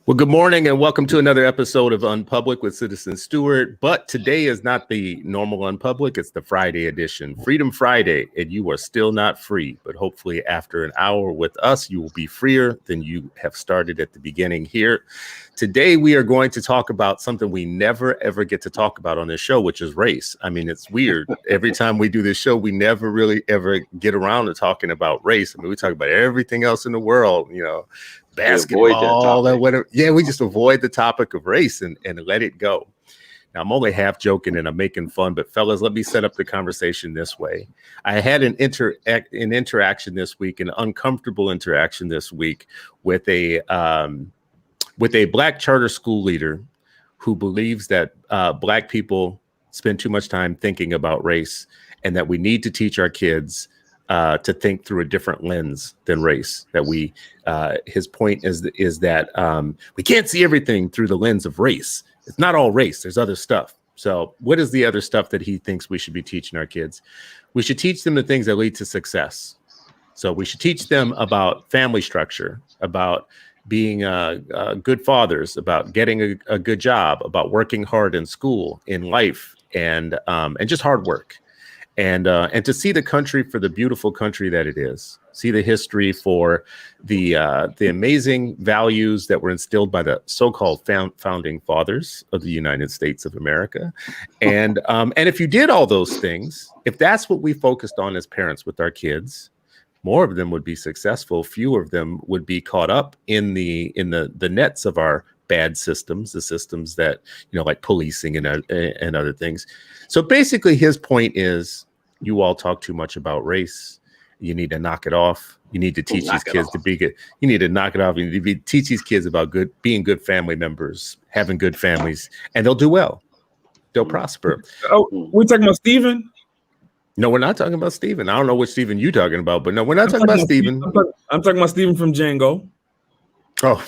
Well, good morning and welcome to another episode of UnPublic with Citizen Stewart. But today is not the normal UnPublic, it's the Friday edition, Freedom Friday, and you are still not free. But hopefully after an hour with us, you will be freer than you have started at the beginning here. Today, we are going to talk about something we never, ever get to talk about on this show, which is race. I mean, it's weird. Every time we do this show, we never really ever get around to talking about race. I mean, we talk about everything else in the world, basketball or whatever. Yeah, we just avoid the topic of race and let it go. Now, I'm only half joking and I'm making fun, but fellas, let me set up the conversation this way. I had an interaction this week, an uncomfortable interaction this week with a black charter school leader who believes that black people spend too much time thinking about race and that we need to teach our kids to think through a different lens than race. That his point is that we can't see everything through the lens of race. It's not all race. There's other stuff. So what is the other stuff that he thinks we should be teaching our kids? We should teach them the things that lead to success. So we should teach them about family structure, about being good fathers, about getting a good job, about working hard in school, in life, and just hard work. And to see the country for the beautiful country that it is, see the history for the amazing values that were instilled by the so-called founding fathers of the United States of America. And if you did all those things, if that's what we focused on as parents with our kids, more of them would be successful. Fewer of them would be caught up in the nets of our bad systems, the systems that, like policing and other things. So basically his point is, you all talk too much about race. You need to knock it off. You need to teach these kids to be good. You need to knock it off. You need to teach these kids about being good family members, having good families, and they'll do well. They'll prosper. Oh, we're talking about Stephen? No, we're not talking about Stephen. I don't know which Stephen you're talking about, but no, we're not talking about Stephen. I'm talking about Stephen from Django. Oh,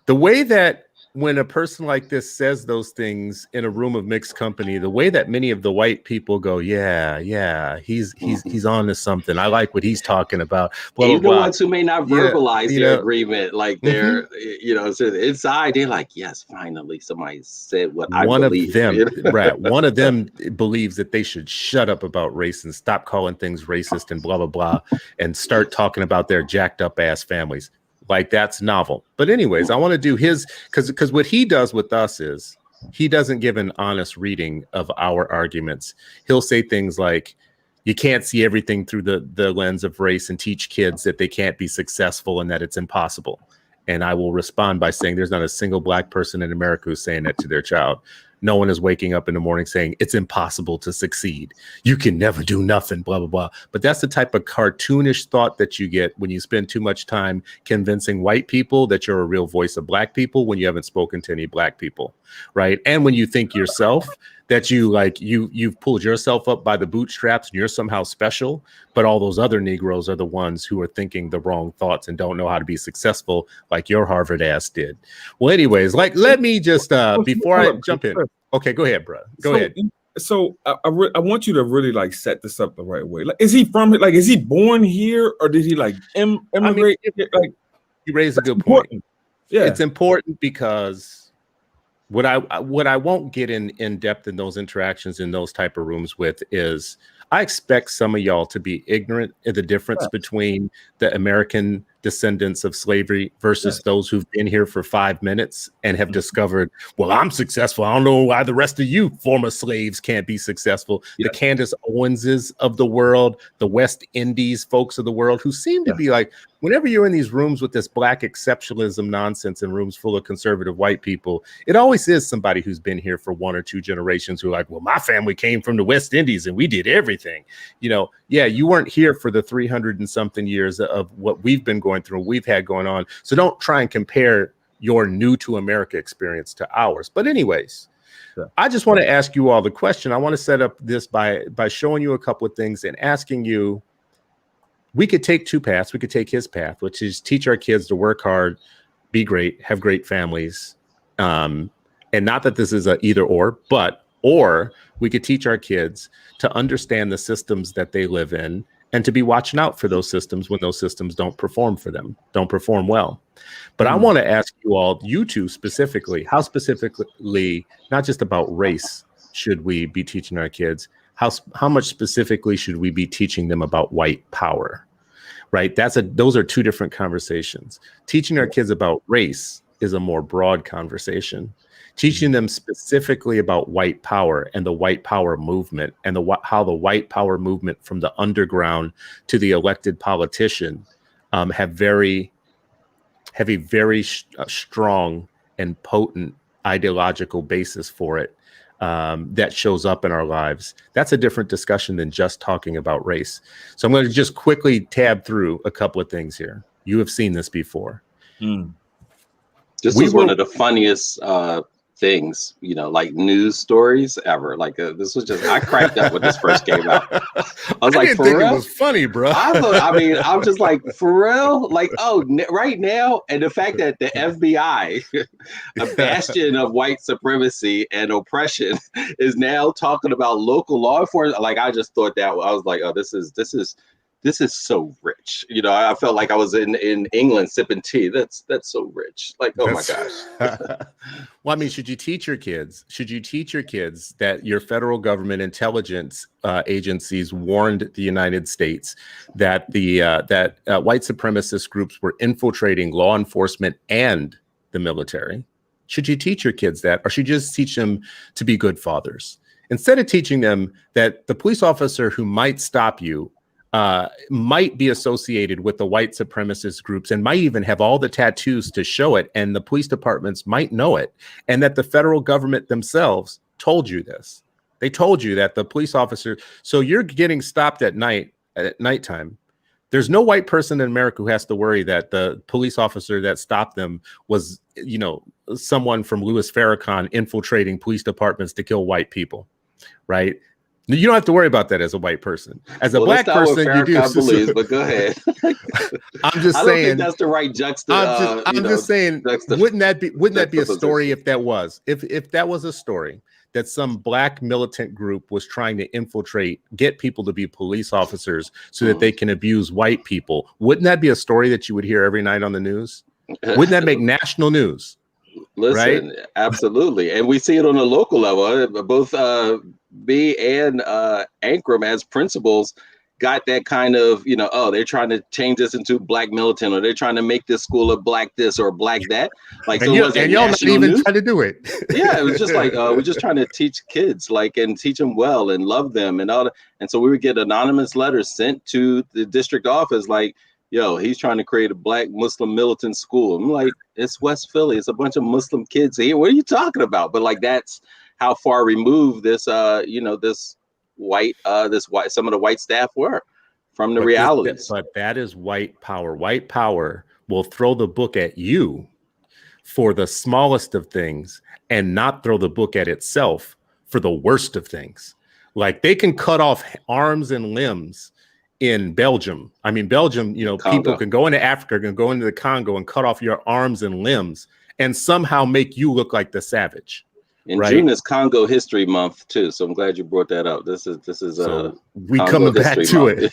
the way that when a person like this says those things in a room of mixed company, the way that many of the white people go, yeah, he's on to something. I like what he's talking about. Blah, even the ones who may not verbalize their agreement, like they're, so inside they're like, yes, finally somebody said what I believe. Right? One of them believes that they should shut up about race and stop calling things racist and blah blah blah, and start talking about their jacked up ass families. Like, that's novel. But anyways, I want to do his, because what he does with us is he doesn't give an honest reading of our arguments. He'll say things like, you can't see everything through the lens of race and teach kids that they can't be successful and that it's impossible. And I will respond by saying there's not a single black person in America who's saying that to their child. No one is waking up in the morning saying it's impossible to succeed. You can never do nothing, blah, blah, blah. But that's the type of cartoonish thought that you get when you spend too much time convincing white people that you're a real voice of black people when you haven't spoken to any black people, right? And when you think yourself that you've pulled yourself up by the bootstraps and you're somehow special, but all those other Negroes are the ones who are thinking the wrong thoughts and don't know how to be successful like your Harvard ass did. Well, anyways, let me just, before I jump in. Okay, go ahead, bro. Go ahead. So I want you to really set this up the right way. Like, is he from it? Like, is he born here or did he immigrate? You raise a good point. Yeah, it's important because what I won't get in depth in those interactions in those type of rooms with is I expect some of y'all to be ignorant of the difference between the American descendants of slavery versus those who've been here for 5 minutes and have discovered, well, I'm successful. I don't know why the rest of you former slaves can't be successful. The Candace Owenses of the world, the West Indies folks of the world who seem to be like, whenever you're in these rooms with this black exceptionalism nonsense in rooms full of conservative white people, it always is somebody who's been here for 1 or 2 generations who are like, well, my family came from the West Indies and we did everything. You weren't here for the 300 and something years of what we've been going through, we've had going on. So don't try and compare your new to America experience to ours. But anyways, I just want to ask you all the question. I want to set up this by showing you a couple of things and asking you, we could take 2 paths. We could take his path, which is teach our kids to work hard, be great, have great families. And not that this is a either or we could teach our kids to understand the systems that they live in and to be watching out for those systems when those systems don't perform for them, don't perform well. But I want to ask you all, you two specifically, how specifically, not just about race, should we be teaching our kids? How much specifically should we be teaching them about white power? Right? Those are two different conversations. Teaching our kids about race is a more broad conversation. Teaching them specifically about white power and the white power movement and how the white power movement from the underground to the elected politician have a very strong and potent ideological basis for it that shows up in our lives. That's a different discussion than just talking about race. So I'm going to just quickly tab through a couple of things here. You have seen this before. This was one of the funniest things, like news stories ever. Like this was just, I cracked up when this first came out. I was like, for real? It was funny, bro. I'm just like, for real? Like, right now, and the fact that the FBI, a bastion of white supremacy and oppression, is now talking about local law enforcement. Like, I just thought that, I was like, oh, this is so rich. I felt like I was in England sipping tea. That's so rich. Like, oh my gosh. Well, I mean, should you teach your kids that your federal government intelligence agencies warned the United States that that white supremacist groups were infiltrating law enforcement and the military? Should you teach your kids that, or should you just teach them to be good fathers? Instead of teaching them that the police officer who might stop you might be associated with the white supremacist groups and might even have all the tattoos to show it, and the police departments might know it, and that the federal government themselves told you this. They told you that the police officer, so you're getting stopped at nighttime. There's no white person in America who has to worry that the police officer that stopped them was, someone from Louis Farrakhan infiltrating police departments to kill white people, right? You don't have to worry about that as a white person. As a black person, you do. Believes, but go ahead. I'm just saying. I don't think that's the right juxtaposition. I'm just saying. Wouldn't that be a story if that was a story that some black militant group was trying to get people to be police officers so that they can abuse white people? Wouldn't that be a story that you would hear every night on the news? Wouldn't that make national news? Listen, right? Absolutely. And we see it on a local level. Both B and Ankrum as principals got that kind of, they're trying to change this into black militant, or they're trying to make this school a black this or black that. Like, and so y'all not even trying to do it. Yeah, it was just like we're just trying to teach kids, and teach them well and love them and all that. And so we would get anonymous letters sent to the district office, like, yo, he's trying to create a black Muslim militant school. I'm like, it's West Philly. It's a bunch of Muslim kids here. What are you talking about? But that's how far removed this, some of the white staff were from the realities. But that is white power. White power will throw the book at you for the smallest of things and not throw the book at itself for the worst of things. Like, they can cut off arms and limbs in Belgium. I mean, Belgium, people can go into Africa, can go into the Congo and cut off your arms and limbs and somehow make you look like the savage. And right? June is Congo History Month too, so I'm glad you brought that up. This is we coming back to it.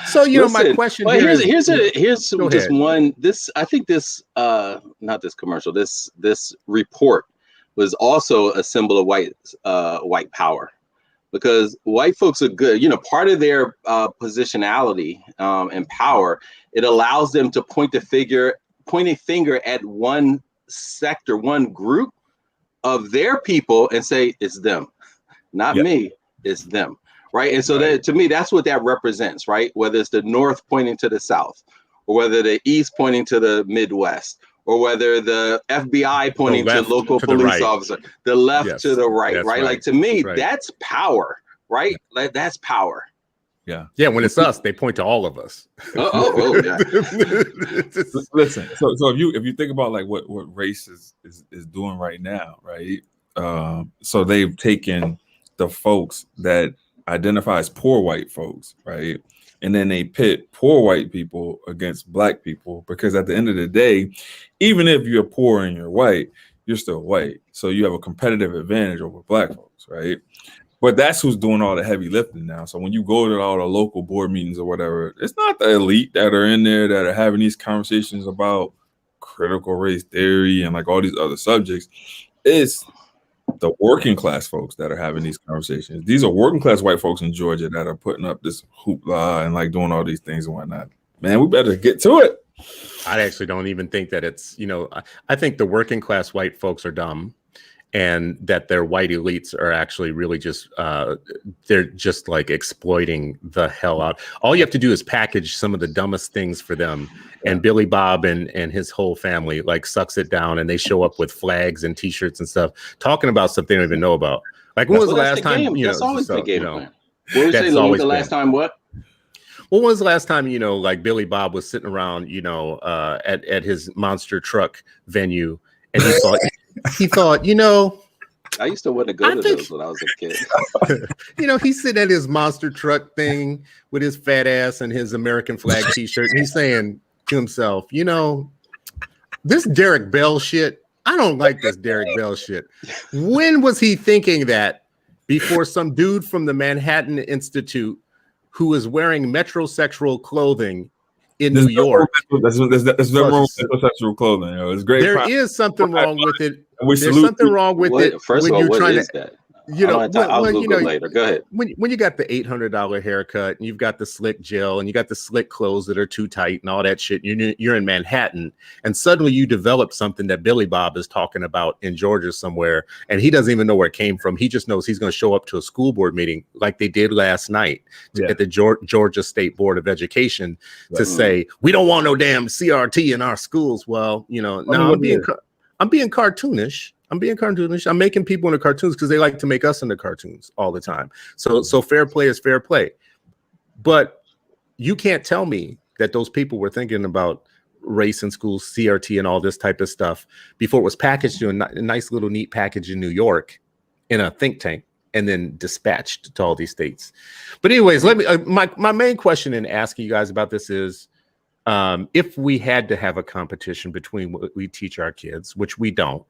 So listen, my question here here's just one. I think this not this commercial. This report was also a symbol of white power. Because white folks are good, part of their positionality and power, it allows them to point a finger at one sector, one group of their people and say, it's them, not me, it's them, right? And so that, to me, that's what that represents, right? Whether it's the North pointing to the South, or whether the East pointing to the Midwest, or whether the FBI pointing to local police officer, the left to the right, right? Like, to me, that's power, right? Like, that's power. Yeah. When it's us, they point to all of us. Yeah. Listen. So if you think about what race is doing right now, right? So they've taken the folks that identify as poor white folks, right? And then they pit poor white people against black people, because at the end of the day, even if you're poor and you're white, you're still white. So you have a competitive advantage over black folks, right? But that's who's doing all the heavy lifting now. So when you go to all the local board meetings or whatever, it's not the elite that are in there that are having these conversations about critical race theory and like all these other subjects. It's the working class folks that are having these conversations. These are working class white folks in Georgia that are putting up this hoopla and like doing all these things and whatnot. Man, we better get to it. I actually don't even think that it's, I think the working class white folks are dumb, and that their white elites are actually really just, they're just like exploiting the hell out. All you have to do is package some of the dumbest things for them. And Billy Bob and his whole family like sucks it down, and they show up with flags and t-shirts and stuff, talking about stuff they don't even know about. Like, when was the last time, that's always the game plan. What was that's always the last time what? When was the last time, like Billy Bob was sitting around, at his monster truck venue, and he thought, I used to want to go to those when I was a kid. He's sitting at his monster truck thing with his fat ass and his American flag t-shirt, and he's saying to himself, this Derek Bell shit, I don't like this Derek Bell shit. When was he thinking that before some dude from the Manhattan Institute who is wearing metrosexual clothing in New York? There's no wrong with metrosexual clothing. It's great. There is something wrong with it. There's something wrong with it. First of all, what is that? I'll Google later. Go ahead. When you got the $800 haircut, and you've got the slick gel, and you got the slick clothes that are too tight and all that shit, you're in Manhattan, and suddenly you develop something that Billy Bob is talking about in Georgia somewhere, and he doesn't even know where it came from. He just knows he's going to show up to a school board meeting like they did last night at the Georgia State Board of Education to say, we don't want no damn CRT in our schools. Well, I'm being cartoonish. I'm making people into cartoons because they like to make us into cartoons all the time. So fair play is fair play. But you can't tell me that those people were thinking about race in schools, CRT, and all this type of stuff before it was packaged in a nice little neat package in New York in a think tank and then dispatched to all these states. But anyways, let me my main question in asking you guys about this is, if we had to have a competition between what we teach our kids, which we don't,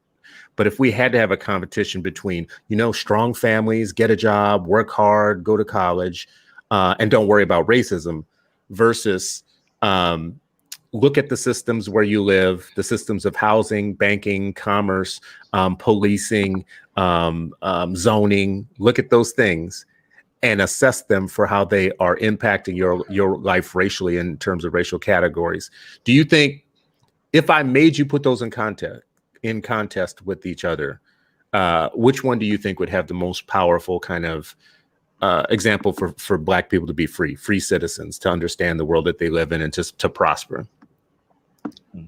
but if we had to have a competition between, strong families, get a job, work hard, go to college, and don't worry about racism, versus look at the systems where you live, the systems of housing, banking, commerce, policing, zoning, look at those things and assess them for how they are impacting your life racially in terms of racial categories. Do you think if I made you put those in contest with each other, which one do you think would have the most powerful kind of example for Black people to be free citizens, to understand the world that they live in and to prosper? And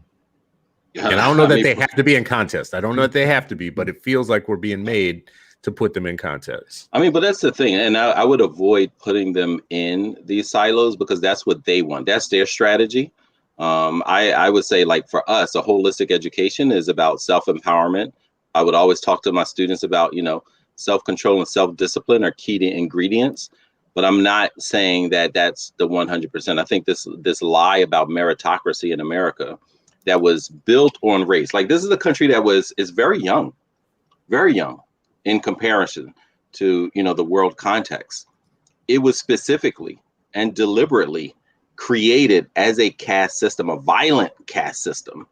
I don't know that they have to be in contest. I don't know that they have to be, but it feels like we're being made to put them in context. But that's the thing. And I would avoid putting them in these silos because that's what they want. That's their strategy. I would say, like, for us, a holistic education is about self-empowerment. I would always talk to my students about, self-control and self-discipline are key to ingredients. But I'm not saying that that's the 100%. I think this lie about meritocracy in America that was built on race. Like, this is a country that is very young in comparison to, the world context. It was specifically and deliberately created as a caste system, a violent caste system,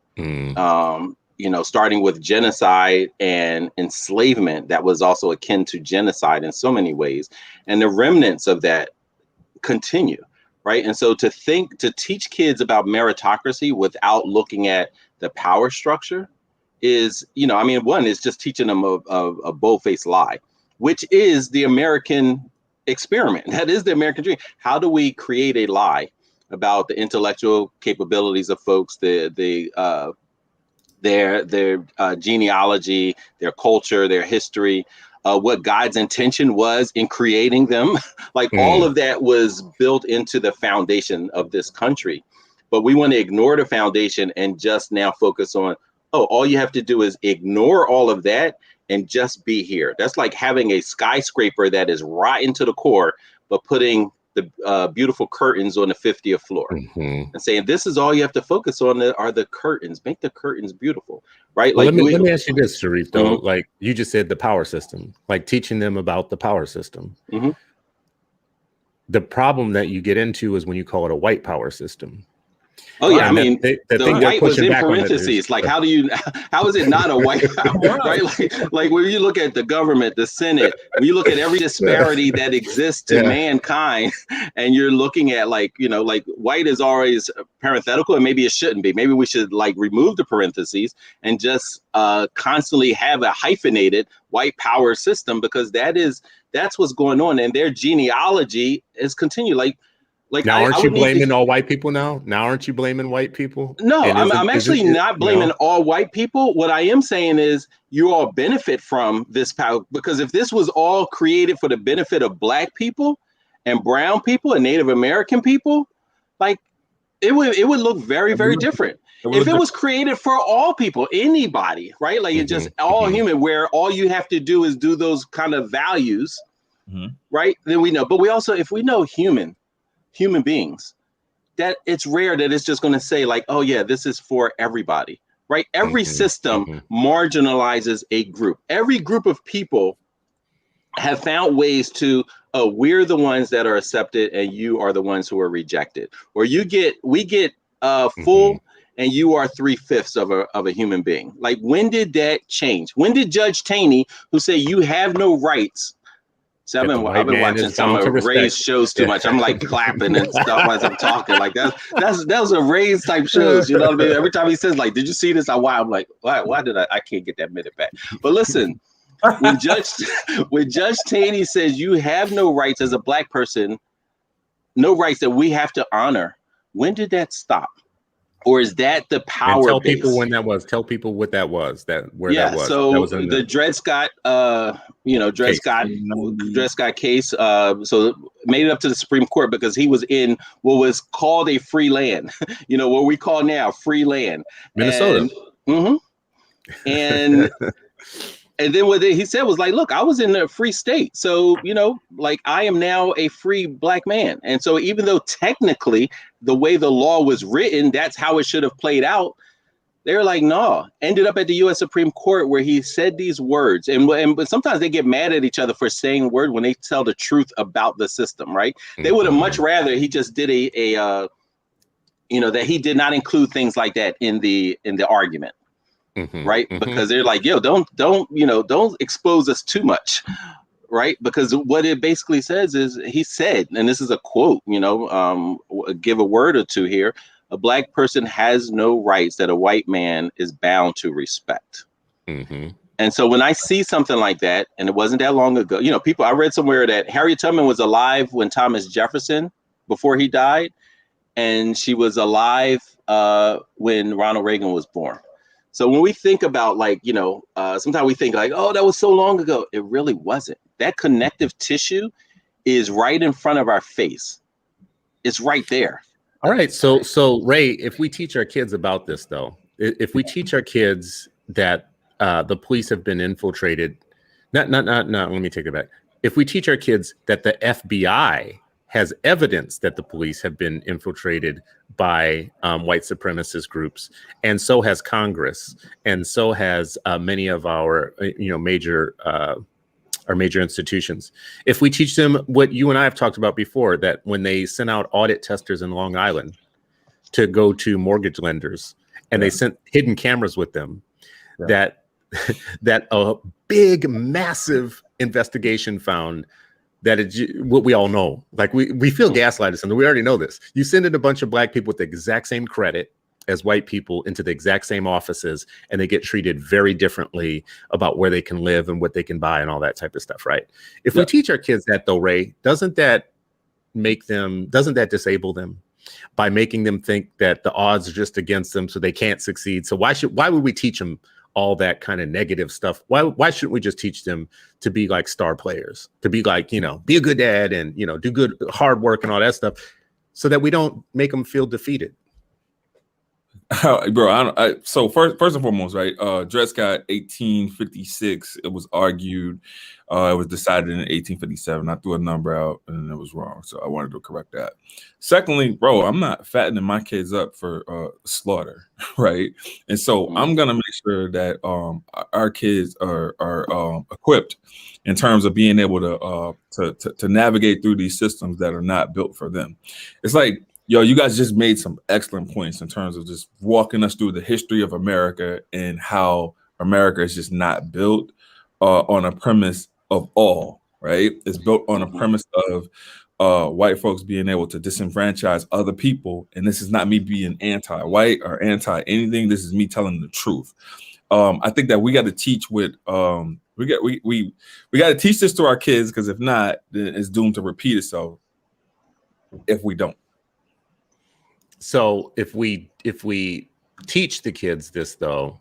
starting with genocide and enslavement that was also akin to genocide in so many ways. And the remnants of that continue, right? And so to teach kids about meritocracy without looking at the power structure is, one is just teaching them a bold-faced lie, which is the American experiment. That is the American dream. How do we create a lie about the intellectual capabilities of folks, their genealogy, their culture, their history, what God's intention was in creating them? Like, all of that was built into the foundation of this country. But we want to ignore the foundation and just now focus on, all you have to do is ignore all of that and just be here. That's like having a skyscraper that is rotten to the core, but putting the beautiful curtains on the 50th floor and saying, this is all you have to focus on are the curtains. Make the curtains beautiful, right? Well, let me ask you this, Sharif, though. Like you just said, the power system, like teaching them about the power system. The problem that you get into is when you call it a white power system. Oh yeah, I mean, the the white was in parentheses. Like, how is it not a white power, right? Like when you look at the government, the Senate, when you look at every disparity that exists to mankind, and you're looking at like white is always parenthetical, and maybe it shouldn't be. Maybe we should like remove the parentheses and just constantly have a hyphenated white power system, because that's what's going on, and their genealogy is continued. Like now, aren't you blaming all white people now? Now, aren't you blaming white people? No, I'm actually not blaming all white people. What I am saying is you all benefit from this power, because if this was all created for the benefit of Black people and brown people and Native American people, like it would look very, very different. If it was created for all people, anybody, right? Like it's just all human, where all you have to do is do those kind of values, right? Then we know. But we also, if we know human beings, that it's rare that it's just going to say like, oh yeah, this is for everybody, right? Every system marginalizes a group. Every group of people have found ways to, we're the ones that are accepted and you are the ones who are rejected, or we get full and you are 3/5 of a human being. Like, when did that change? When did Judge Taney, who said you have no rights? So I've been watching some of Ray's shows too much. I'm like clapping and stuff as I'm talking. Like that was a Ray's type shows. You know what I mean? Every time he says like, "Did you see this?" I'm like, why did I can't get that minute back. But listen, when Judge Taney says you have no rights as a Black person, no rights that we have to honor, when did that stop? Or is that the power? And tell base? People when that was. Tell people what that was. That was. So that was the Dred Scott, Dred Scott case. So made it up to the Supreme Court because he was in what was called a free land. What we call now free land, Minnesota. And and then what he said was like, look, I was in a free state. So, like I am now a free Black man. And so even though technically the way the law was written, that's how it should have played out. They were like, no, ended up at the U.S. Supreme Court where he said these words. But sometimes they get mad at each other for saying a word when they tell the truth about the system, right? They would have much rather he just did that he did not include things like that in the argument. Right. Because they're like, yo, don't expose us too much. Right. Because what it basically says is he said, and this is a quote, give a word or two here. A Black person has no rights that a white man is bound to respect. And so when I see something like that, and it wasn't that long ago, I read somewhere that Harriet Tubman was alive when Thomas Jefferson, before he died, and she was alive when Ronald Reagan was born. So when we think about sometimes we think like, oh, that was so long ago. It really wasn't. That connective tissue is right in front of our face. It's right there. All right. So Ray, if we teach our kids about this, though, if we teach our kids that the police have been infiltrated, let me take it back. If we teach our kids that the FBI has evidence that the police have been infiltrated by white supremacist groups, and so has Congress, and so has many of our major institutions. If we teach them what you and I have talked about before, that when they sent out audit testers in Long Island to go to mortgage lenders, and they sent hidden cameras with them, that a big, massive investigation found that it's what we all know. Like we feel gaslighted or something. We already know this. You send in a bunch of Black people with the exact same credit as white people into the exact same offices, and they get treated very differently about where they can live and what they can buy and all that type of stuff, right? If we teach our kids that, though, Ray, doesn't that disable them by making them think that the odds are just against them, so they can't succeed? So why would we teach them all that kind of negative stuff? Why shouldn't we just teach them to be like star players, to be like, be a good dad and, do good hard work and all that stuff, so that we don't make them feel defeated? Bro, so first and foremost, right? Dred Scott, 1856. It was argued. It was decided in 1857. I threw a number out and it was wrong, so I wanted to correct that. Secondly, bro, I'm not fattening my kids up for slaughter, right? And so I'm gonna make sure that our kids are equipped in terms of being able to navigate through these systems that are not built for them. It's like Yo, you guys just made some excellent points in terms of just walking us through the history of America and how America is just not built on a premise of all, right? It's built on a premise of white folks being able to disenfranchise other people. And this is not me being anti-white or anti-anything. This is me telling the truth. I think that we got to teach with we got to teach this to our kids, because if not, then it's doomed to repeat itself if we don't. So if we teach the kids this, though,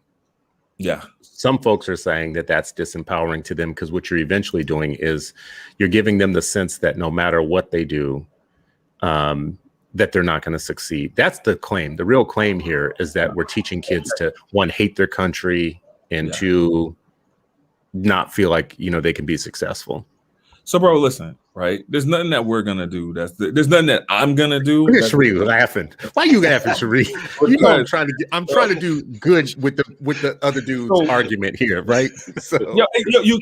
yeah, some folks are saying that that's disempowering to them, because what you're eventually doing is you're giving them the sense that no matter what they do, that they're not going to succeed. That's the claim. The real claim here is that we're teaching kids to, one, hate their country, and two, not feel like, they can be successful. So, bro, listen, right? There's nothing that we're gonna do. There's nothing that I'm gonna do. Look at Sheree laughing. Why are you laughing, Sheree? I'm trying to do good with the other dude's argument here, right? So,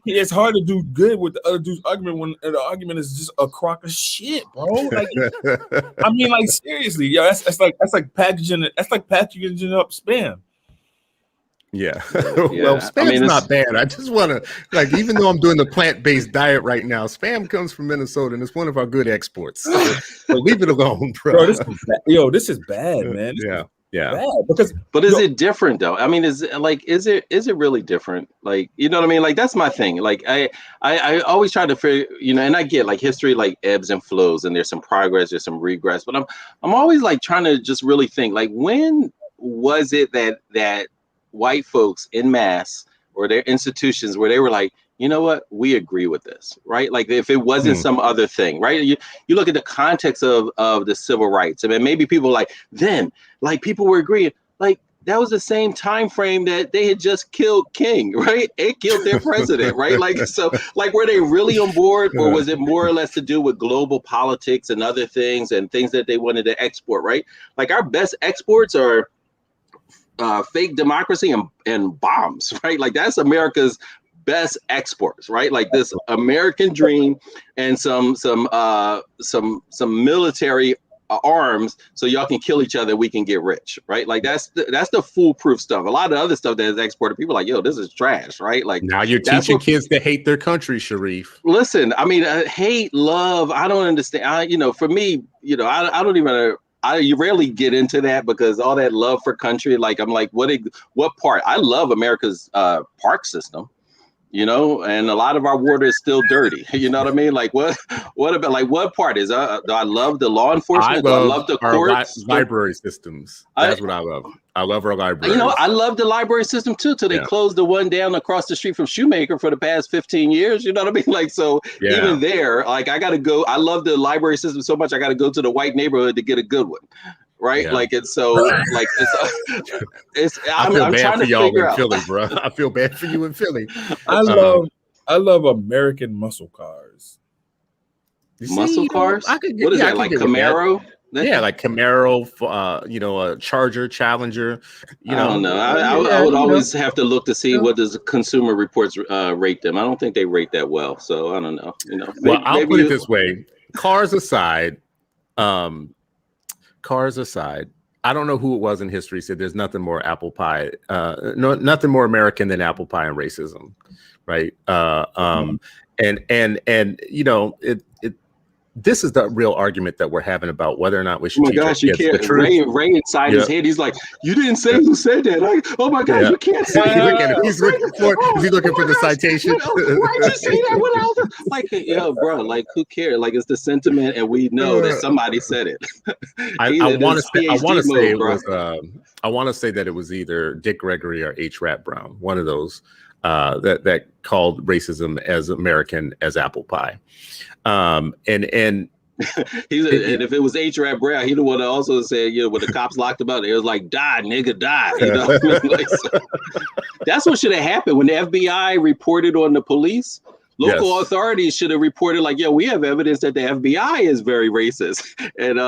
it's hard to do good with the other dude's argument when the argument is just a crock of shit, bro. Like, I mean, like, seriously, that's like packaging up spam. Yeah. Well, spam's not bad. I just want to, even though I'm doing the plant-based diet right now, spam comes from Minnesota and it's one of our good exports. So leave it alone, bro. This is bad, man. Yeah. But is it different though? I mean, is it really different? Like, you know what I mean? Like, that's my thing. Like, I always try to figure, and I get like history, like ebbs and flows, and there's some progress, there's some regress, but I'm always like trying to just really think, like, when was it that white folks in mass or their institutions where they were like, you know what, we agree with this, right? Like, if it wasn't some other thing, right? You look at the context of the civil rights. I mean, maybe people people were agreeing, like, that was the same time frame that they had just killed King, right? It killed their president, right? Like, so, like, were they really on board, or was it more or less to do with global politics and other things and things that they wanted to export, right? Like, our best exports are fake democracy and bombs, right? Like, that's America's best exports, right? Like, this American dream and some military arms, so y'all can kill each other, we can get rich, right? Like, that's the foolproof stuff. A lot of other stuff that is exported, people are like, yo, this is trash, right? Like, now you're teaching kids to hate their country, Sharif. Listen, I mean, hate, love, I don't understand. For me, I don't even. You rarely get into that, because all that love for country, like, I'm like, what part? I love America's park system, and a lot of our water is still dirty. You know what I mean? Like, what about, like, what part is? Do I love the law enforcement? I love the courts, library systems. That's what I love. I love our library. I love the library system too, till they closed the one down across the street from Shoemaker for the past 15 years. You know what I mean? Like, so even there, like, I got to go. I love the library system so much, I got to go to the white neighborhood to get a good one. Right. Yeah. Like, it's so like, I'm trying to figure out. Philly, bro. I feel bad for you in Philly. I love American muscle cars. Muscle cars? What is that, like Camaro? Yeah, like Camaro, a Charger, Challenger. I don't know. I would always have to look to see what does Consumer Reports rate them. I don't think they rate that well. So I don't know. Well, I'll put it this way: cars aside, I don't know who it was in history said there's nothing more apple pie, nothing more American than apple pie and racism, right? This is the real argument that we're having about whether or not we should. Oh my gosh, you can't. Ray inside his head, he's like, "You didn't say who said that." Like, oh my gosh, you can't say. Look at him. He's looking for. Is he looking for the citation? Why'd you say that? What else? Like, bro, like, who cares? Like, it's the sentiment, and we know that somebody said it. I want to say that it was either Dick Gregory or H. Rat Brown, one of those that called racism as American as apple pie. And and if it was H. Rat Brown, he'd want to also say, when the cops locked him up, it was like, die, nigga, die. Like, so, that's what should have happened when the FBI reported on the police. Local authorities should have reported, like, we have evidence that the FBI is very racist and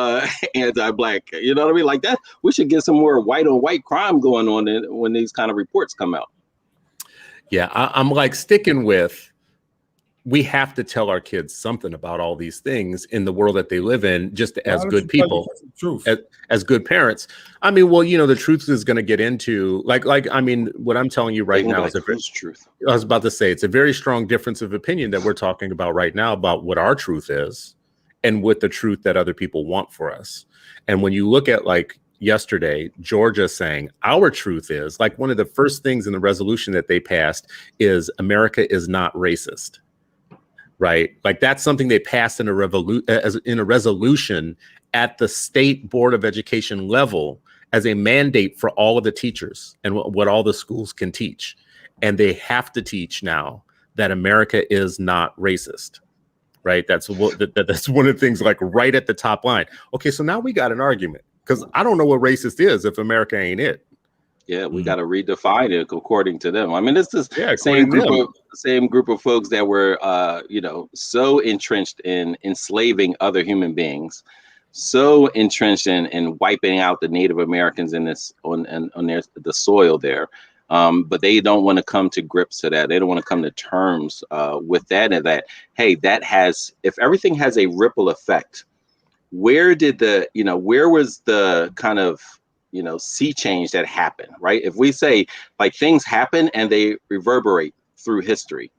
anti-black. You know what I mean? Like, that, we should get some more white on white crime going on when these kind of reports come out. Yeah, I'm like sticking with we have to tell our kids something about all these things in the world that they live in, just as good people, as good parents. I mean, well, you know, the truth is going to get into I mean, what I'm telling you right now is truth. I was about to say, it's a very strong difference of opinion that we're talking about right now about what our truth is and what the truth that other people want for us. And when you look at like yesterday, Georgia saying our truth is, like, one of the first things in the resolution that they passed is America is not racist. Right. Like, that's something they passed in a resolution at the state board of education level as a mandate for all of the teachers and what all the schools can teach. And they have to teach now that America is not racist. Right. That's one of the things, like, right at the top line. OK, so now we got an argument, because I don't know what racist is if America ain't it. Yeah, we got to redefine it according to them. I mean, it's this same group of folks that were, you know, so entrenched in enslaving other human beings, so entrenched in wiping out the Native Americans in this on the soil there. But they don't want to come to grips to that. They don't want to come to terms with that, and that, hey, that has, if everything has a ripple effect, where was the kind of, you know, sea change that happened, right? If we say, like, things happen and they reverberate through history,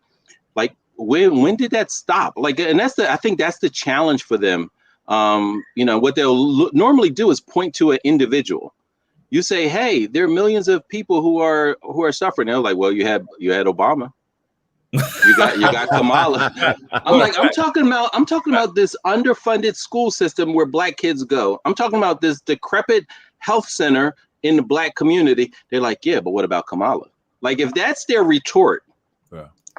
like, when did that stop? Like, and I think that's the challenge for them. You know, what they'll normally do is point to an individual. You say, hey, there are millions of people who are suffering. They're like, well, you had Obama. You got Kamala. I'm talking about this underfunded school system where Black kids go. I'm talking about this decrepit health center in the Black community. They're like, yeah, but what about Kamala? Like, if that's their retort,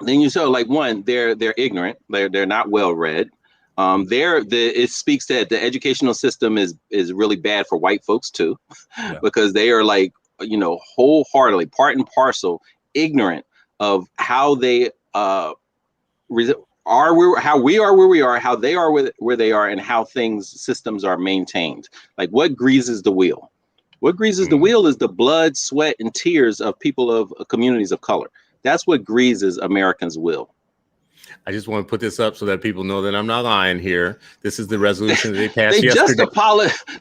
then you show, like, one, they're ignorant. They're not well read. It speaks that the educational system is really bad for white folks too, because they are, like, you know, wholeheartedly, part and parcel, ignorant of how they how we are where we are, how they are where they are, and how systems are maintained. Like, what greases the wheel? What greases the wheel is the blood, sweat, and tears of people of communities of color. That's what greases Americans' will. I just want to put this up so that people know that I'm not lying here. This is the resolution that they passed yesterday.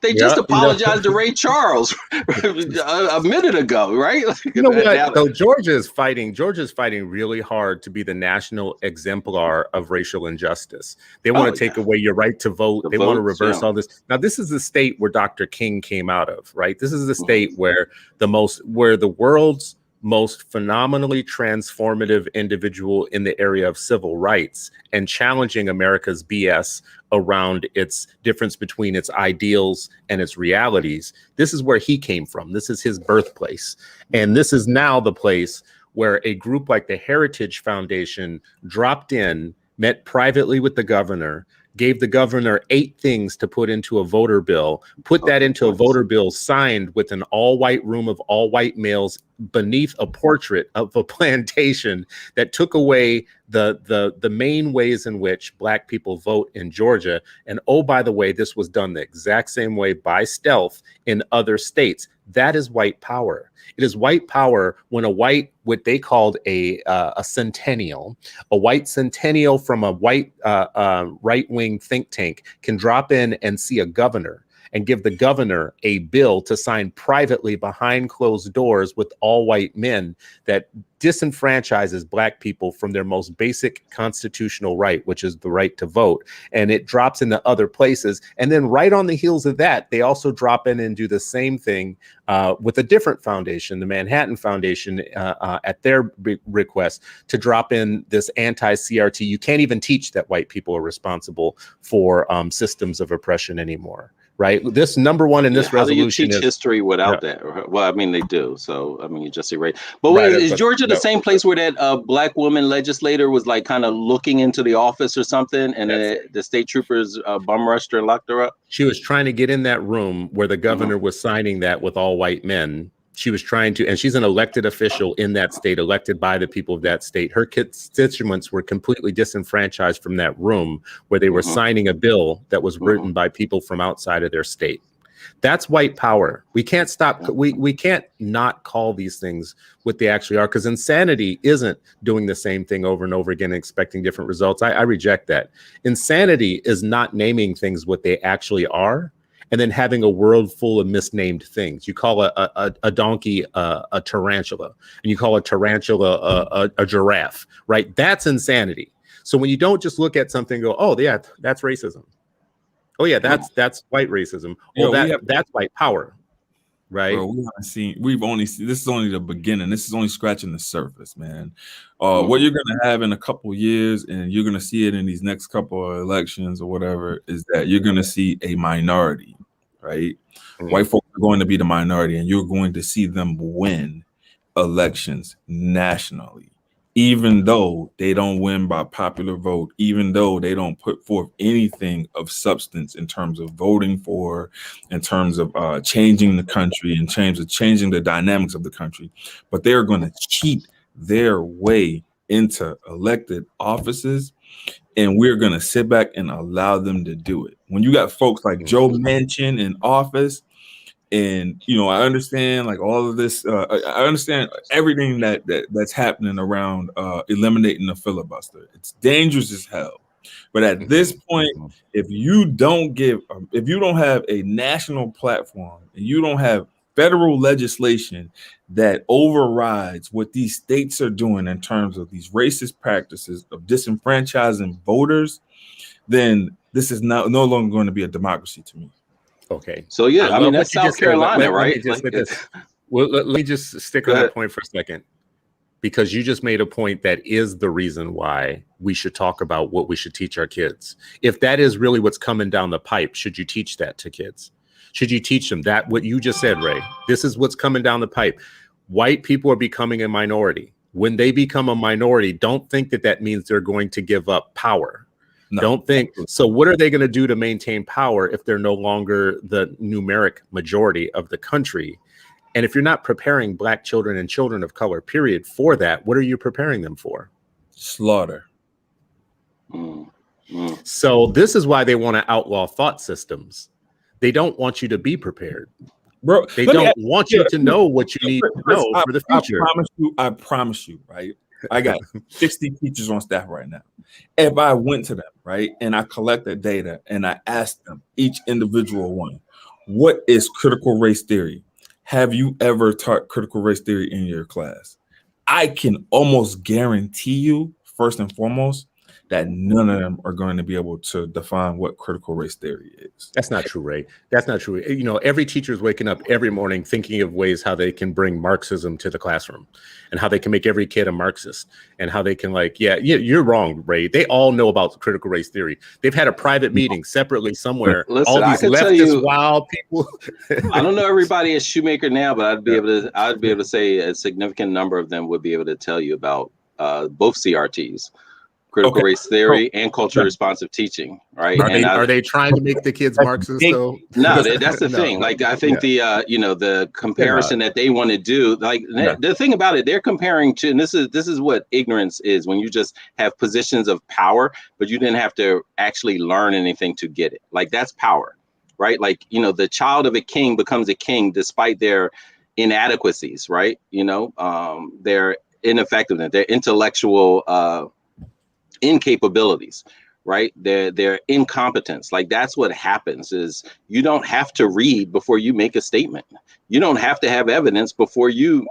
They just apologized to Ray Charles a minute ago, right? You know what? So Georgia's fighting really hard to be the national exemplar of racial injustice. They want to take away your right to vote. They want to reverse all this. Now, this is the state where Dr. King came out of, right? This is the state where the world's most phenomenally transformative individual in the area of civil rights and challenging America's BS around its difference between its ideals and its realities. This is where he came from. This is his birthplace. And this is now the place where a group like the Heritage Foundation dropped in, met privately with the governor, gave the governor 8 things to put into a voter bill, put that into a voter bill signed with an all-white room of all-white males beneath a portrait of a plantation that took away the main ways in which Black people vote in Georgia. And oh, by the way, this was done the exact same way by stealth in other states. That is white power. It is white power when what they called a centennial, a white centennial from a white right-wing think tank can drop in and see a governor and give the governor a bill to sign privately behind closed doors with all white men that disenfranchises Black people from their most basic constitutional right, which is the right to vote. And it drops into other places. And then right on the heels of that, they also drop in and do the same thing with a different foundation, the Manhattan Foundation, at their request to drop in this anti-CRT. You can't even teach that white people are responsible for systems of oppression anymore. Right. This number one in this resolution. How do you teach history without that? Well, I mean, they do. So, I mean, you just erase. But is Georgia the same place where that Black woman legislator was, like, kind of looking into the office or something, and the state troopers bum rushed her and locked her up? She was trying to get in that room where the governor was signing that with all white men. She was trying to, and she's an elected official in that state, elected by the people of that state. Her constituents were completely disenfranchised from that room where they were signing a bill that was written by people from outside of their state. That's white power. We can't stop. We can't not call these things what they actually are, because insanity isn't doing the same thing over and over again and expecting different results. I reject that. Insanity is not naming things what they actually are and then having a world full of misnamed things. You call a donkey a tarantula, and you call a tarantula a giraffe, right? That's insanity. So when you don't just look at something and go, oh, yeah, that's racism. Oh, yeah, that's white racism. Oh, that's white power, right? Bro, we've only seen, this is only the beginning. This is only scratching the surface, man. What you're going to have in a couple years, and you're going to see it in these next couple of elections or whatever, is that you're going to see a minority, right? White folks are going to be the minority, and you're going to see them win elections nationally, even though they don't win by popular vote, even though they don't put forth anything of substance in terms of voting for, in terms of changing the country, in terms of changing the dynamics of the country. But they're going to cheat their way into elected offices, and we're going to sit back and allow them to do it. When you got folks like Joe Manchin in office, and I understand like all of this. I understand everything that's happening around eliminating the filibuster. It's dangerous as hell. But at this point, if you don't have a national platform and you don't have federal legislation that overrides what these states are doing in terms of these racist practices of disenfranchising voters, then this is no longer going to be a democracy to me. Okay. So yeah, I mean that's South Carolina, right? Let me just stick on that point for a second, because you just made a point that is the reason why we should talk about what we should teach our kids. If that is really what's coming down the pipe, should you teach that to kids? Should you teach them that what you just said, Ray? This is what's coming down the pipe. White people are becoming a minority. When they become a minority, don't think that means they're going to give up power. No. Don't think so. What are they going to do to maintain power if they're no longer the numeric majority of the country? And if you're not preparing Black children and children of color, period, for that, what are you preparing them for? Slaughter. So this is why they want to outlaw thought systems. They don't want you to be prepared. Bro, they don't want you to know what you need to know for the future. I promise you, right? I got 60 teachers on staff right now. If I went to them, right, and I collected data and I asked them, each individual one, what is critical race theory? Have you ever taught critical race theory in your class? I can almost guarantee you, first and foremost, that none of them are going to be able to define what critical race theory is. That's not true, Ray. That's not true. Every teacher is waking up every morning thinking of ways how they can bring Marxism to the classroom and how they can make every kid a Marxist and how they can you're wrong, Ray. They all know about critical race theory. They've had a private meeting separately somewhere. Listen, all these leftist wild people. I don't know everybody at Shoemaker now, but I'd be able to say a significant number of them would be able to tell you about both CRTs. Critical race theory and culturally responsive teaching, right? Are they trying to make the kids Marxist though? No, that's the thing. Like I think the comparison that they want to do, the thing about it, they're comparing to, and this is what ignorance is, when you just have positions of power, but you didn't have to actually learn anything to get it. Like that's power, right? Like the child of a king becomes a king despite their inadequacies, right? Their ineffectiveness, their intellectual incapabilities, right? Their incompetence. Like that's what happens is you don't have to read before you make a statement. You don't have to have evidence before you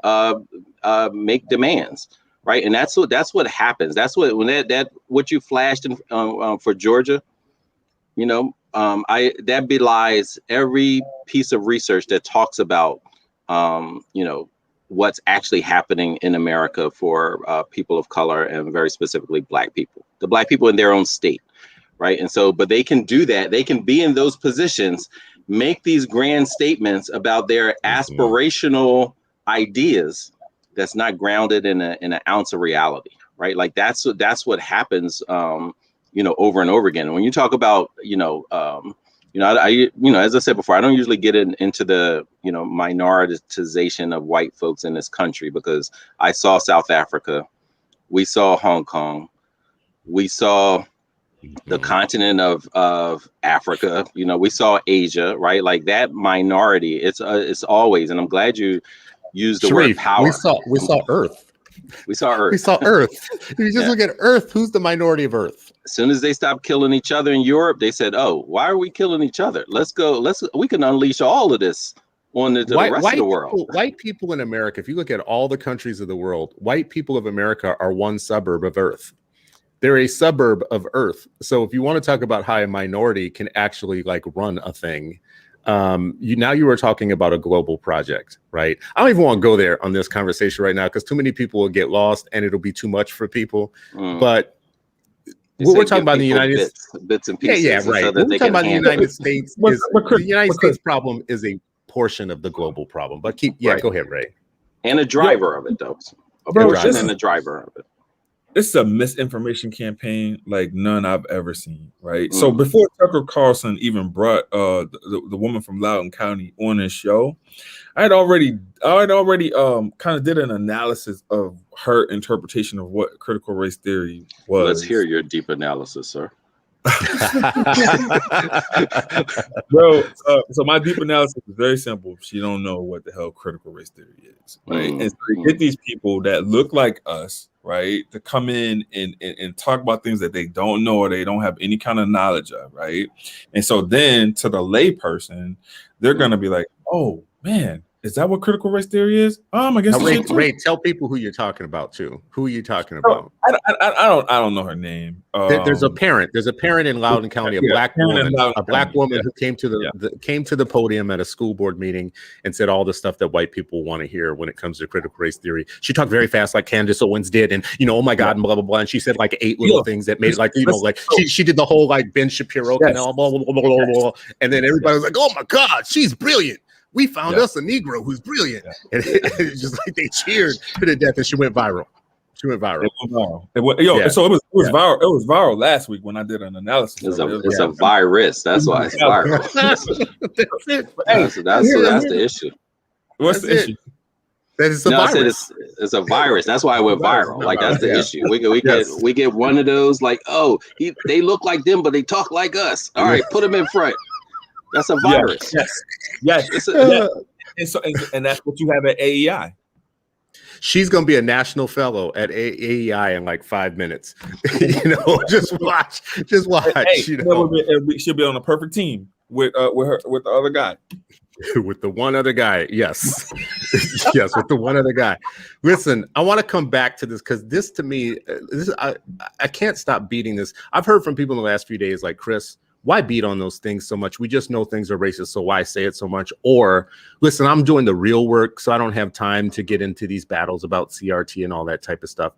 make demands, right? And that's what happens. That's what what you flashed in, for Georgia, that belies every piece of research that talks about what's actually happening in America for people of color and very specifically Black people, the Black people in their own state, right? And so, but they can do that. They can be in those positions, make these grand statements about their aspirational ideas that's not grounded in an ounce of reality, right? Like that's what happens, over and over again. And when you talk about, as I said before, I don't usually get into the, minoritization of white folks in this country, because I saw South Africa, we saw Hong Kong, we saw the continent of Africa. We saw Asia, right? Like that minority. It's always, and I'm glad you used the word power. We saw Earth. We saw Earth. We saw Earth. If you just look at Earth, who's the minority of Earth? As soon as they stopped killing each other in Europe, they said, "Oh, why are we killing each other? We can unleash all of this on the rest of the world." White people in America, if you look at all the countries of the world, white people of America are one suburb of Earth. They're a suburb of Earth. So if you want to talk about how a minority can actually like run a thing, you were talking about a global project, right? I don't even want to go there on this conversation right now because too many people will get lost and it'll be too much for people. But what we're talking about in the United States, bits and pieces. Yeah, right. So What we're talking about in the United States is the United States problem is a portion of the global problem. But go ahead, Ray. And a driver of it, though. And a driver of it. This is a misinformation campaign like none I've ever seen, right? So before Tucker Carlson even brought the woman from Loudoun County on his show, I had already kind of did an analysis of her interpretation of what critical race theory was. Let's hear your deep analysis, sir. Bro, so my deep analysis is very simple. She don't know what the hell critical race theory is, right? And so you get these people that look like us, right, to come in and talk about things that they don't know or they don't have any kind of knowledge of, right? And so then to the lay person, they're gonna be like, "Oh man, is that what critical race theory is?" I guess. Ray, tell people who you're talking about too. Who are you talking about? I don't know her name. There's a parent in Loudoun County, a black woman who came to the podium at a school board meeting and said all the stuff that white people want to hear when it comes to critical race theory. She talked very fast, like Candace Owens did, and oh my God, and blah blah blah. And she said like 8 little things that made it like she did the whole like Ben Shapiro and all blah, blah, blah, blah, blah. And then everybody was like, "Oh my God, she's brilliant. We found us a Negro who's brilliant." And it's just like they cheered to the death, and she went viral. So it was viral. It was viral last week when I did an analysis. It's a virus. That's why it's viral. That's the issue. What's the issue? That it's a virus. It's a virus. That's why it went viral. Like that's the issue. We get one of those like, "Oh, they look like them, but they talk like us." All right, put them in front. That's a virus. Yes. And that's what you have at AEI. She's going to be a national fellow at AEI in like 5 minutes. Just watch. Hey, she'll be on a perfect team with the other guy. With the one other guy, yes. Yes, with the one other guy. Listen, I want to come back to this because this to me, I can't stop beating this. I've heard from people in the last few days like, "Chris, why beat on those things so much? We just know things are racist, so why say it so much?" Or, "Listen, I'm doing the real work, so I don't have time to get into these battles about CRT and all that type of stuff."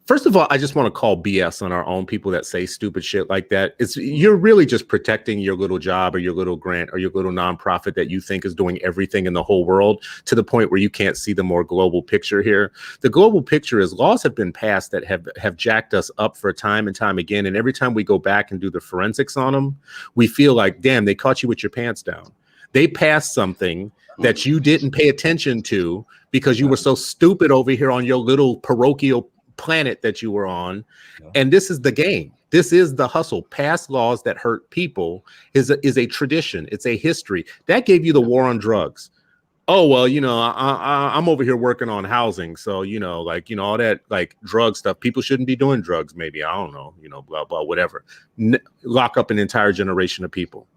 First of all, I just want to call BS on our own people that say stupid shit like that. You're really just protecting your little job or your little grant or your little nonprofit that you think is doing everything in the whole world to the point where you can't see the more global picture here. The global picture is laws have been passed that have jacked us up for time and time again. And every time we go back and do the forensics on them, we feel like, damn, they caught you with your pants down. They passed something that you didn't pay attention to because you were so stupid over here on your little parochial planet that you were on. And this is the game. This is the hustle. Pass laws that hurt people is a tradition. It's a history that gave you the war on drugs. Oh, well, I'm over here working on housing. So, all that like drug stuff, people shouldn't be doing drugs. Maybe, I don't know, blah, blah, whatever. Lock up an entire generation of people.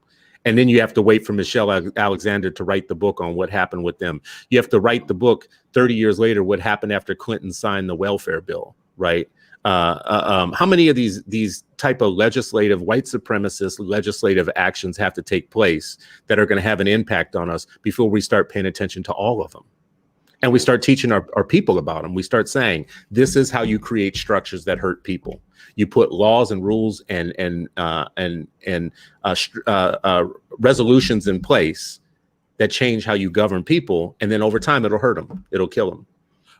And then you have to wait for Michelle Alexander to write the book on what happened with them. You have to write the book 30 years later, what happened after Clinton signed the welfare bill, right? How many of these type of legislative white supremacist legislative actions have to take place that are going to have an impact on us before we start paying attention to all of them? And we start teaching our people about them. We start saying, this is how you create structures that hurt people. You put laws and rules and resolutions in place that change how you govern people, and then over time it'll hurt them. It'll kill them.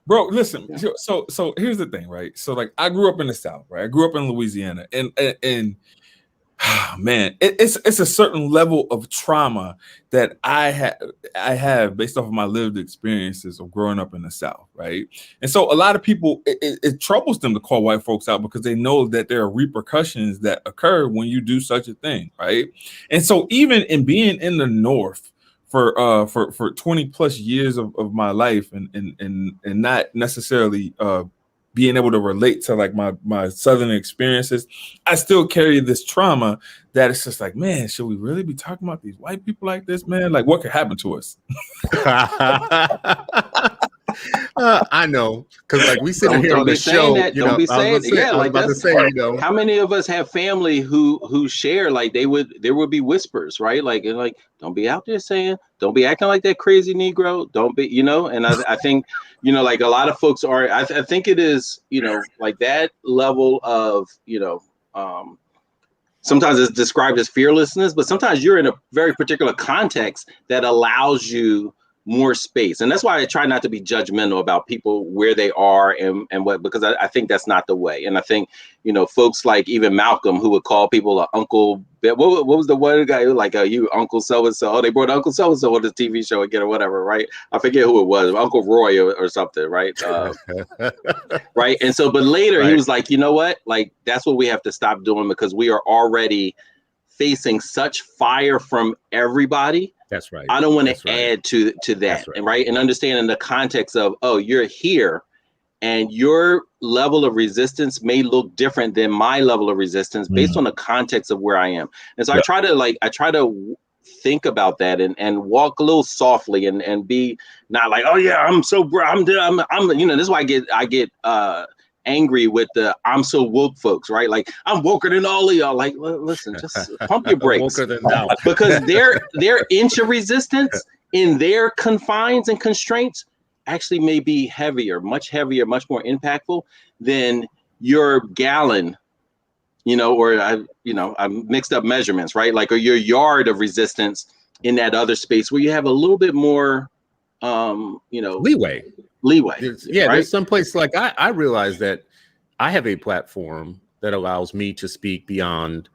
Bro, listen. So here's the thing, right? So like I grew up in the South, right? I grew up in Louisiana, and Man, it's a certain level of trauma that I have based off of my lived experiences of growing up in the South, right? And so a lot of people, it troubles them to call white folks out because they know that there are repercussions that occur when you do such a thing, right? And so even in being in the North for 20 plus years of my life and not necessarily being able to relate to like my Southern experiences, I still carry this trauma that it's just like, man, should we really be talking about these white people like this, man? Like, what could happen to us? I know, because like we sit here on the show, don't be saying that. Yeah, like that's how many of us have family who share, like there would be whispers, right? Like, and like, don't be out there saying, don't be acting like that crazy Negro, don't be, and I think, like a lot of folks are, I think it is, like that level of, sometimes it's described as fearlessness, but sometimes you're in a very particular context that allows you more space. And that's why I try not to be judgmental about people where they are and what, because I think that's not the way. And I think, folks like even Malcolm, who would call people an uncle, what was the one guy who like, you uncle so-and-so, oh, they brought Uncle so-and-so on the TV show again or whatever, right? I forget who it was, Uncle Roy or something, right? Right. And so, but later he was like, you know what? Like, that's what we have to stop doing because we are already facing such fire from everybody. That's right. I don't want to add to that, right? And understanding the context of, oh, you're here and your level of resistance may look different than my level of resistance based on the context of where I am. And so I try to think about that and walk a little softly and be not like, oh yeah, I'm so I'm this is why I get angry with the I'm so woke folks, right? Like, I'm woker than all of y'all. Like, listen, just pump your brakes. Because their inch of resistance in their confines and constraints actually may be much more impactful than your gallon, or I mixed up measurements, right? Like, or your yard of resistance in that other space where you have a little bit more leeway. There's some place like I realize that I have a platform that allows me to speak beyond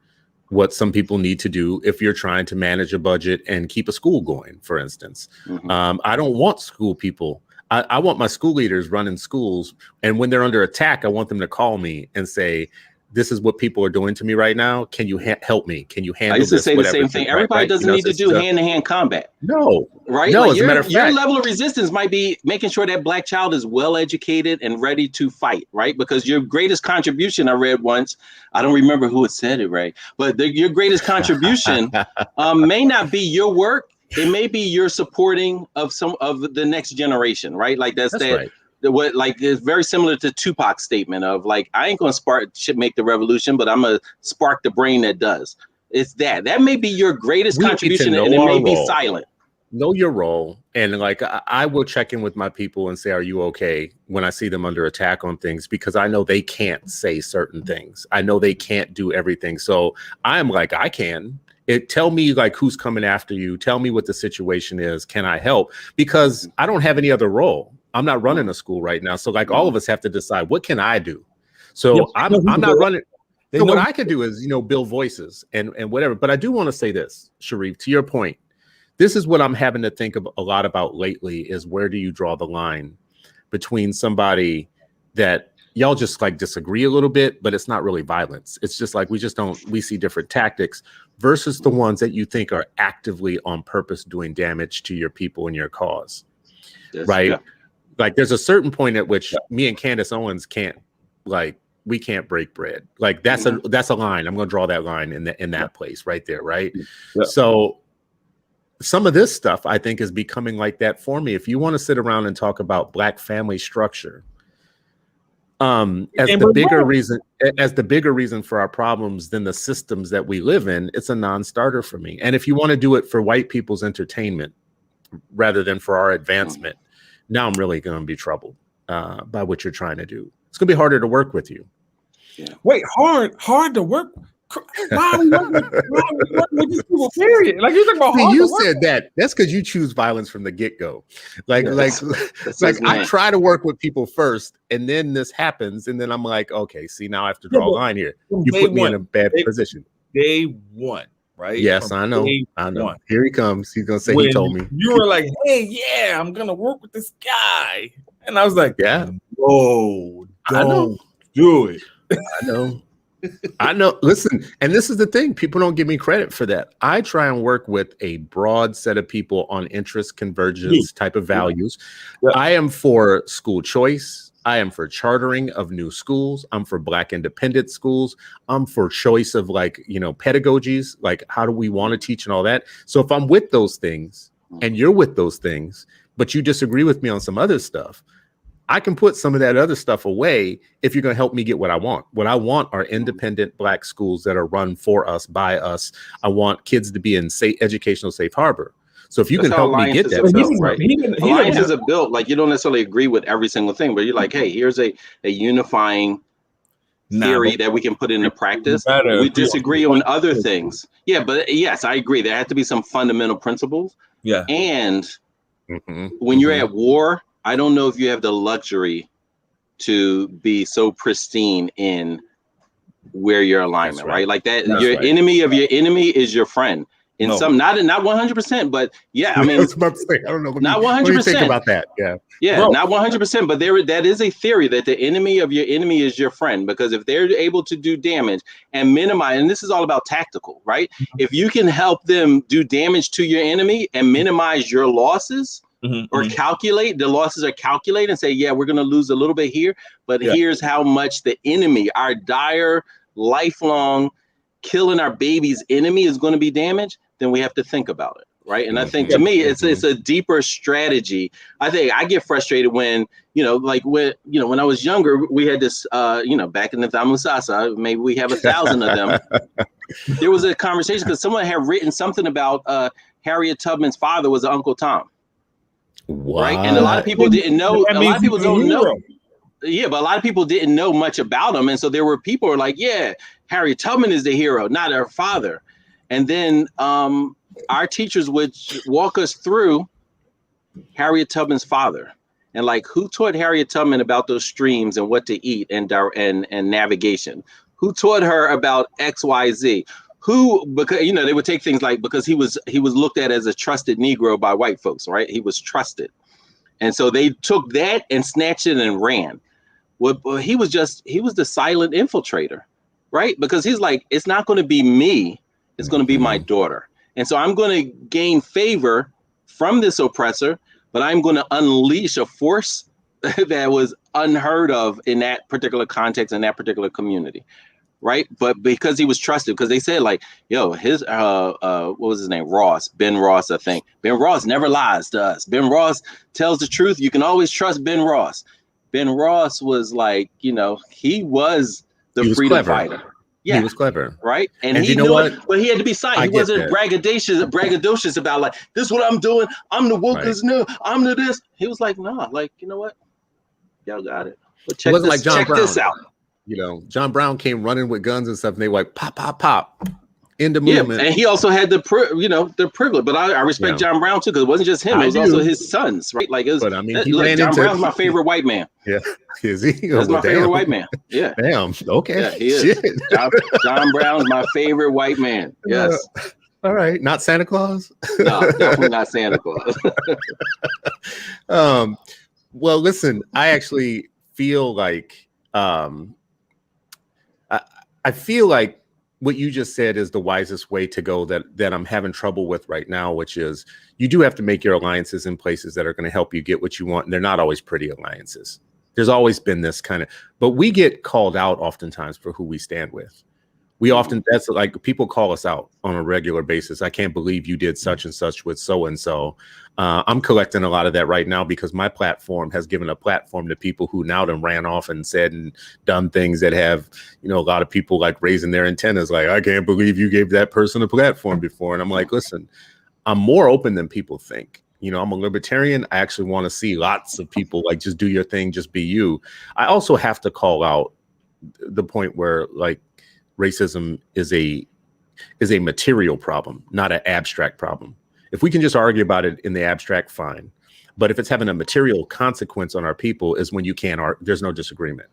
what some people need to do if you're trying to manage a budget and keep a school going, for instance. I don't want school people. I want my school leaders running schools. And when they're under attack, I want them to call me and say, this is what people are doing to me right now. Can you help me? Can you handle this? I used to say the same thing. Everybody doesn't need to do hand-to-hand combat. No. Right? No, like as a matter of fact. Your level of resistance might be making sure that Black child is well-educated and ready to fight, right? Because your greatest contribution, I read once, I don't remember who had said it, right? But your greatest contribution may not be your work. It may be your supporting of some of the next generation, right? Like that's that. Right. What like is very similar to Tupac's statement of like, I ain't gonna make the revolution, but I'm gonna spark the brain that does. It's that may be your greatest contribution, and it may be silent. Know your role, and like I will check in with my people and say, are you okay, when I see them under attack on things, because I know they can't say certain things. I know they can't do everything. So I'm like, I can. Tell me like who's coming after you. Tell me what the situation is. Can I help? Because I don't have any other role. I'm not running a school right now. So like all of us have to decide, what can I do? So I'm not running. So what I can do is, build voices and whatever. But I do want to say this, Sharif, to your point, this is what I'm having to think a lot about lately is where do you draw the line between somebody that y'all just like disagree a little bit, but it's not really violence. It's just like, we see different tactics versus the ones that you think are actively on purpose doing damage to your people and your cause. Yes, right. Yeah. Like there's a certain point at which me and Candace Owens we can't break bread. Like that's a line. I'm going to draw that line in that place right there. Right. Yeah. So some of this stuff I think is becoming like that for me. If you want to sit around and talk about Black family structure, as the bigger reason for our problems than the systems that we live in, it's a non-starter for me. And if you want to do it for white people's entertainment rather than for our advancement, now I'm really going to be troubled by what you're trying to do. It's going to be harder to work with you. Yeah. Wait, hard to work? Why with these people, period? Like, you're talking about hard you said that. That's because you choose violence from the get-go. That's I try to work with people first, and then this happens, and then I'm like, okay, see, now I have to draw a line here. You put me in a bad position. day one, right? Yes, From I know. day I know. one. Here he comes. He's gonna say When he told me. you were like, "Hey, yeah, I'm gonna work with this guy," and I was like, Yeah, "Whoa, I know. don't do it." I know. I know. Listen, and this is the thing. People don't give me credit for that. I try and work with a broad set of people on interest convergence type of values. Yeah. I am for school choice. I am for chartering of new schools. I'm for Black independent schools. I'm for choice of pedagogies, like how do we want to teach and all that. So if I'm with those things and you're with those things, but you disagree with me on some other stuff, I can put some of that other stuff away if you're going to help me get what I want. What I want are independent Black schools that are run for us, by us. I want kids to be in educational safe harbor. So if you can help me get that stuff, right? Alliances are built like you don't necessarily agree with every single thing, but you're like, hey, here's a unifying theory that we can put into practice. We disagree on other things. Yeah, but yes, I agree. There have to be some fundamental principles. Yeah. And when you're at war, I don't know if you have the luxury to be so pristine in where your alignment, right? Like that, your enemy of your enemy is your friend. In some, not 100%, but yeah, I mean, I was about to say, I don't know. Not 100%. What do you think about that? Yeah, not 100%, but that is a theory that the enemy of your enemy is your friend, because if they're able to do damage and minimize, and this is all about tactical, right? If you can help them do damage to your enemy and minimize your losses, or calculate the losses, are calculated and say, yeah, we're going to lose a little bit here, but here's how much the enemy, our dire, lifelong, killing our baby's enemy is going to be damaged, then we have to think about it, right? And I think to me, it's a deeper strategy. I think I get frustrated when, when I was younger, we had this, back in the Thamusasa, maybe we have 1,000 of them. There was a conversation because someone had written something about Harriet Tubman's father was Uncle Tom. What? Right? And a lot of people didn't know. A lot of people don't know. Yeah, but a lot of people didn't know much about him. And so there were people who were like, yeah, Harriet Tubman is the hero, not her father. And then our teachers would walk us through Harriet Tubman's father and like who taught Harriet Tubman about those streams and what to eat and navigation. Who taught her about XYZ? Who, because they would take things like, because he was looked at as a trusted Negro by white folks, right? He was trusted. And so they took that and snatched it and ran. Well, he was the silent infiltrator, right? Because he's like, it's not going to be me, it's going to be my daughter. And so I'm going to gain favor from this oppressor, but I'm going to unleash a force that was unheard of in that particular context, in that particular community. Right. But because he was trusted, because they said like, yo, his what was his name? Ben Ross, I think. Ben Ross never lies to us. Ben Ross tells the truth. You can always trust Ben Ross. Ben Ross was like, he was the freedom fighter. Yeah, he was clever. Right. And he knew it, but he had to be silent. He wasn't braggadocious about like, this is what I'm doing. I'm the wokeness new. I'm the this. He was like, nah, like, you know what? Y'all got it. But check this out. John Brown came running with guns and stuff, and they were like, pop, pop, pop, in the movement. And he also had the privilege. But I respect John Brown too, because it wasn't just him; it was also his sons, right? Like, John Brown's my favorite white man. Yeah, is he? That's my favorite white man. Yeah. Damn. Okay. Yeah, he is. John Brown's my favorite white man. Yes. All right. Not Santa Claus. No, definitely not Santa Claus. Well, listen, I actually feel like. I feel like what you just said is the wisest way to go that I'm having trouble with right now, which is you do have to make your alliances in places that are going to help you get what you want. And they're not always pretty alliances. There's always been this kind of, but we get called out oftentimes for who we stand with. That's like people call us out on a regular basis. I can't believe you did such and such with so-and-so. I'm collecting a lot of that right now because my platform has given a platform to people who now done ran off and said and done things that have, a lot of people like raising their antennas. Like, I can't believe you gave that person a platform before. And I'm like, listen, I'm more open than people think. I'm a libertarian. I actually want to see lots of people like, just do your thing, just be you. I also have to call out the point where like, racism is a material problem, not an abstract problem. If we can just argue about it in the abstract, fine. But if it's having a material consequence on our people is when you can't, there's no disagreement.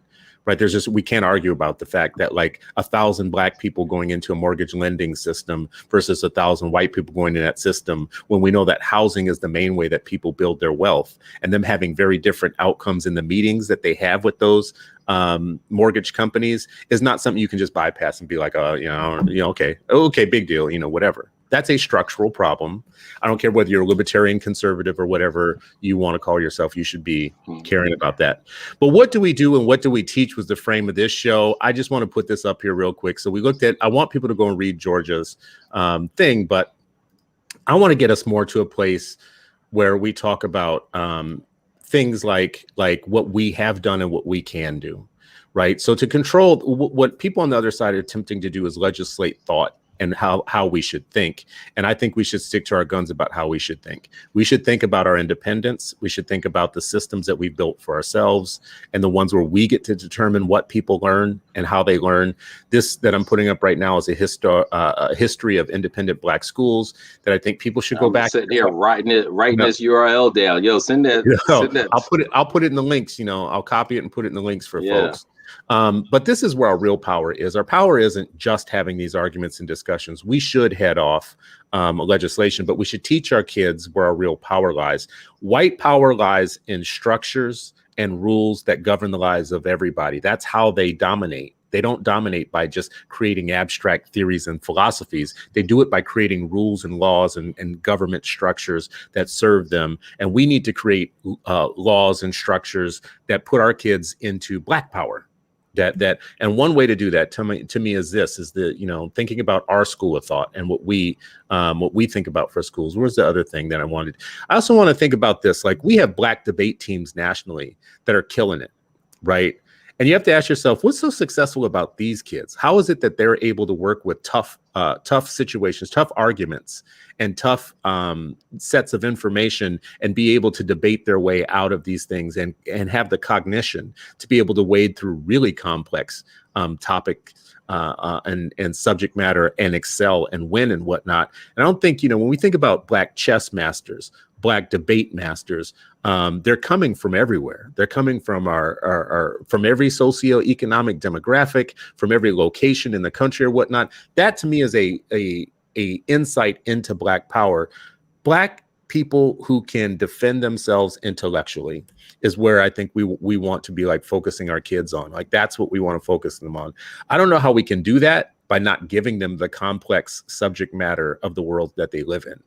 Right. We can't argue about the fact that like 1,000 Black people going into a mortgage lending system versus 1,000 white people going in that system, when we know that housing is the main way that people build their wealth, and them having very different outcomes in the meetings that they have with those mortgage companies is not something you can just bypass and be like, okay, big deal, whatever. That's a structural problem. I don't care whether you're a libertarian, conservative, or whatever you want to call yourself. You should be caring about that. But what do we do and what do we teach was the frame of this show. I just want to put this up here real quick. So we looked at, I want people to go and read Georgia's thing, but I want to get us more to a place where we talk about things like what we have done and what we can do, right? So to control what people on the other side are attempting to do is legislate thought and how we should think. And I think we should stick to our guns about how we should think. We should think about our independence. We should think about the systems that we've built for ourselves and the ones where we get to determine what people learn and how they learn. This that I'm putting up right now is a history of independent Black schools that I think people should go back. Sitting here writing this URL down. Yo, send that. Send that. I'll put it in the links. I'll copy it and put it in the links for folks. But this is where our real power is. Our power isn't just having these arguments and discussions. We should head off legislation, but we should teach our kids where our real power lies. White power lies in structures and rules that govern the lives of everybody. That's how they dominate. They don't dominate by just creating abstract theories and philosophies. They do it by creating rules and laws and government structures that serve them. And we need to create laws and structures that put our kids into Black power. And one way to do that to me is thinking about our school of thought and what we think about for schools. Where's the other thing that I wanted? I also want to think about this. Like, we have Black debate teams nationally that are killing it, right? And you have to ask yourself, what's so successful about these kids? How is it that they're able to work with tough situations, tough arguments, and tough sets of information, and be able to debate their way out of these things and have the cognition to be able to wade through really complex topic and subject matter and excel and win and whatnot? And I don't think, when we think about Black chess masters, Black debate masters, they're coming from everywhere. They're coming from from every socioeconomic demographic, from every location in the country or whatnot. That to me is a insight into Black power. Black people who can defend themselves intellectually is where I think we want to be like focusing our kids on. Like, that's what we want to focus them on. I don't know how we can do that by not giving them the complex subject matter of the world that they live in.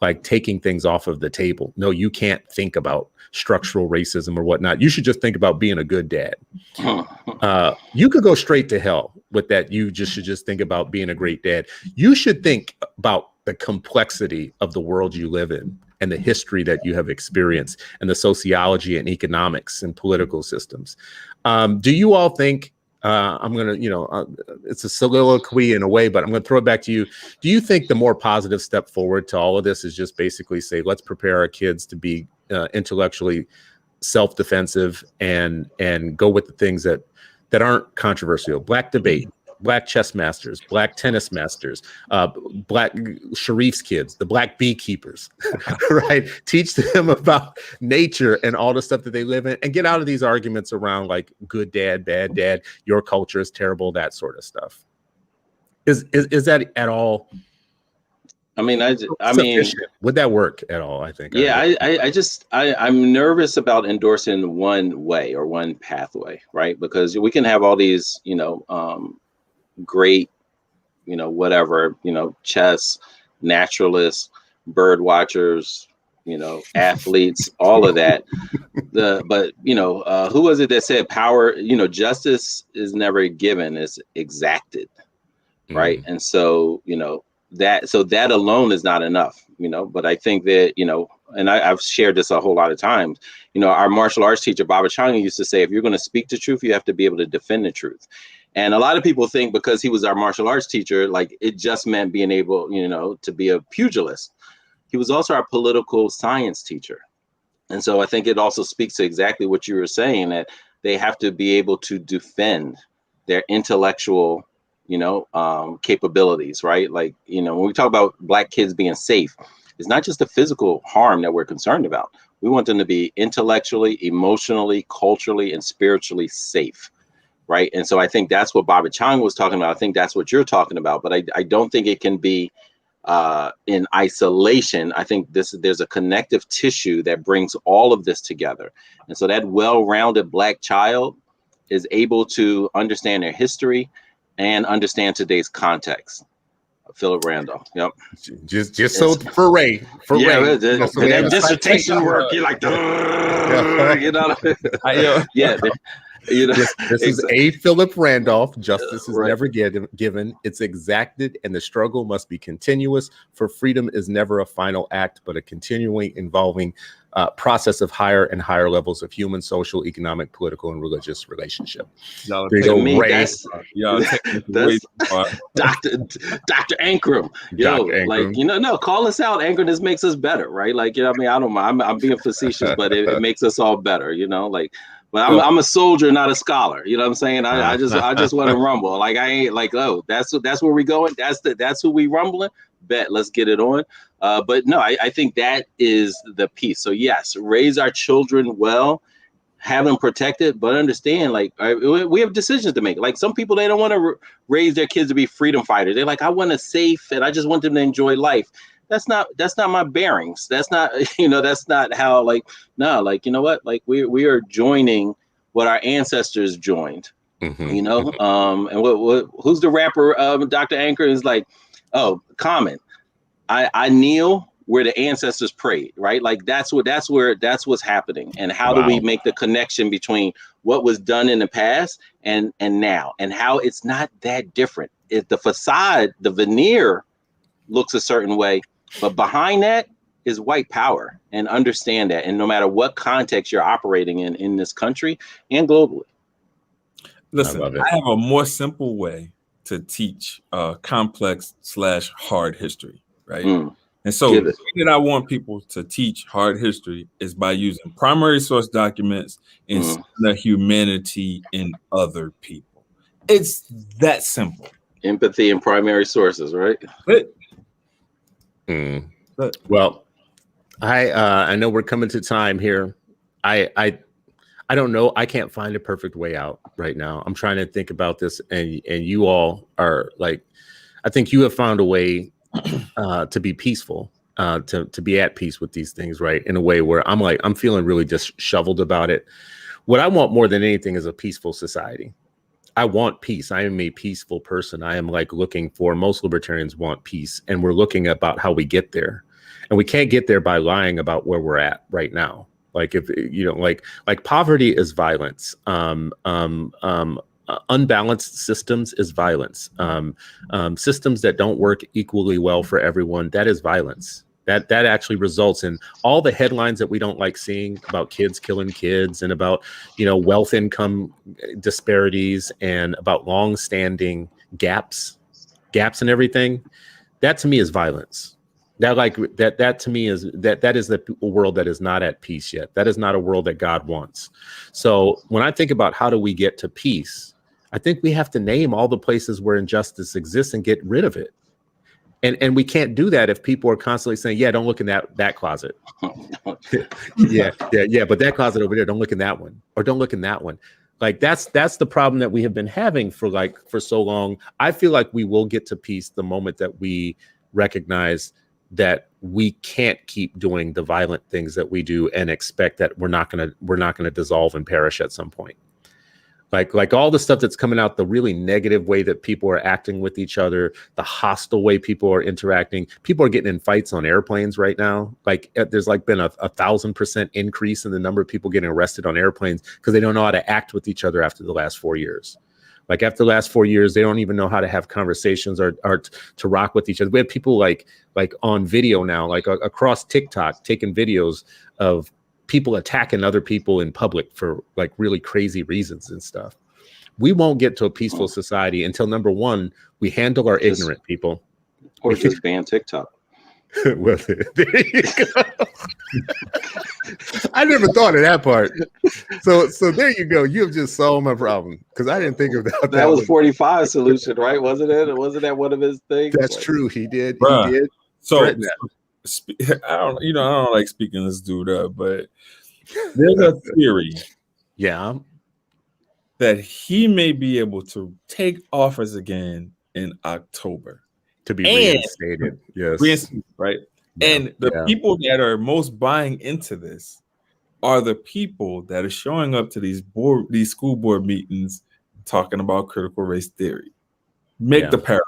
Like taking things off of the table. No, you can't think about structural racism or whatnot. You should just think about being a good dad. You could go straight to hell with that. You should just think about being a great dad. You should think about the complexity of the world you live in and the history that you have experienced and the sociology and economics and political systems. Do you all think, I'm going to, it's a soliloquy in a way, but I'm going to throw it back to you. Do you think the more positive step forward to all of this is just basically say, let's prepare our kids to be intellectually self-defensive and go with the things that aren't controversial? Black debate, Black chess masters, Black tennis masters, Black Sharif's kids, the Black beekeepers, right? Teach them about nature and all the stuff that they live in, and get out of these arguments around like good dad, bad dad, your culture is terrible, that sort of stuff. Is that at all? I mean, would that work at all? I think. Yeah, I'm nervous about endorsing one way or one pathway, right? Because we can have all these, great, whatever, chess, naturalists, bird watchers, athletes, all of that. But who was it that said power, justice is never given, it's exacted, right? And so, that alone is not enough, but I think that, and I've shared this a whole lot of times, our martial arts teacher, Baba Changa, used to say, if you're going to speak the truth, you have to be able to defend the truth. And a lot of people think because he was our martial arts teacher, like it just meant being able, to be a pugilist. He was also our political science teacher. And so I think it also speaks to exactly what you were saying, that they have to be able to defend their intellectual, capabilities, right? Like, when we talk about Black kids being safe, it's not just the physical harm that we're concerned about. We want them to be intellectually, emotionally, culturally, and spiritually safe. Right. And so I think that's what Bobby Chang was talking about. I think that's what you're talking about. But I don't think it can be in isolation. I think there's a connective tissue that brings all of this together. And so that well-rounded Black child is able to understand their history and understand today's context. Philip Randolph. Yep. Just so for Ray. Yeah, Ray. that dissertation work, you're like, you know, yeah. You know, this is a Philip Randolph. Justice is never given. It's exacted, and the struggle must be continuous. For freedom is never a final act, but a continually evolving process of higher and higher levels of human, social, economic, political, and religious relationship. There you go, Ray. That's Dr. Ankrum. Like, you know, no, call us out. Ankrum, this makes us better, right? Like, you know, I mean, I don't mind. I'm being facetious, but it makes us all better, you know, like. But I'm a soldier, not a scholar. You know what I'm saying? I just want to rumble. Like, I ain't like, oh, that's where we going. That's who we rumbling. Bet, let's get it on. But no, I think that is the piece. So yes, raise our children well, have them protected, but understand, like, we have decisions to make. Like, some people, they don't want to raise their kids to be freedom fighters. They're like, I want a safe, and I just want them to enjoy life. That's not my bearings. That's not, you know, that's not how, like, no, like, you know what, like, we are joining what our ancestors joined, you know. And who's the rapper? Dr. Anchor is like, oh, Common. I kneel where the ancestors prayed, right? Like, that's what's happening. And how do we make the connection between what was done in the past and now, and how it's not that different? If the facade, the veneer looks a certain way, but behind that is white power, and understand that. And no matter what context you're operating in this country and globally. Listen, I have a more simple way to teach complex / hard history, right? And so the way that I want people to teach hard history is by using primary source documents and the humanity in other people. It's that simple. Empathy and primary sources, right? Well, I know we're coming to time here. I don't know. I can't find a perfect way out right now. I'm trying to think about this, and you all are like, I think you have found a way to be peaceful, to be at peace with these things, right? In a way where I'm feeling really disheveled about it. What I want more than anything is a peaceful society. I want peace. I am a peaceful person. I am like looking for, most libertarians want peace, and we're looking about how we get there. And we can't get there by lying about where we're at right now. Like, if you know, like poverty is violence. Unbalanced systems is violence. Systems that don't work equally well for everyone, that is violence. That actually results in all the headlines that we don't like seeing about kids killing kids, and about, you know, wealth income disparities, and about long-standing gaps and everything. That to me is violence. That to me is that is the world that is not at peace yet. That is not a world that God wants. So when I think about how do we get to peace, I think we have to name all the places where injustice exists and get rid of it. And we can't do that if people are constantly saying, yeah, don't look in that closet. yeah, but that closet over there, don't look in that one, or don't look in that one. Like, that's the problem that we have been having for so long. I feel like we will get to peace the moment that we recognize that we can't keep doing the violent things that we do and expect that we're not gonna dissolve and perish at some point. Like all the stuff that's coming out, the really negative way that people are acting with each other, the hostile way people are interacting. People are getting in fights on airplanes right now. Like, there's like been a 1,000% increase in the number of people getting arrested on airplanes because they don't know how to act with each other after the last 4 years. Like, after the last 4 years, they don't even know how to have conversations or to rock with each other. We have people like on video now, like across TikTok, taking videos of people attacking other people in public for like really crazy reasons and stuff. We won't get to a peaceful society until, number one, we handle our ignorant people. Or just ban TikTok. Well, there you go. I never thought of that part. So there you go. You have just solved my problem, because I didn't think of that. That was 45 solution, right? Wasn't it? Wasn't that one of his things? That's true. He did. He did. So I don't like speaking this dude up, but there's a theory, that he may be able to take office again in October to be reinstated. Yes, right. And the people that are most buying into this are the people that are showing up to these school board meetings talking about critical race theory. Make the parallel.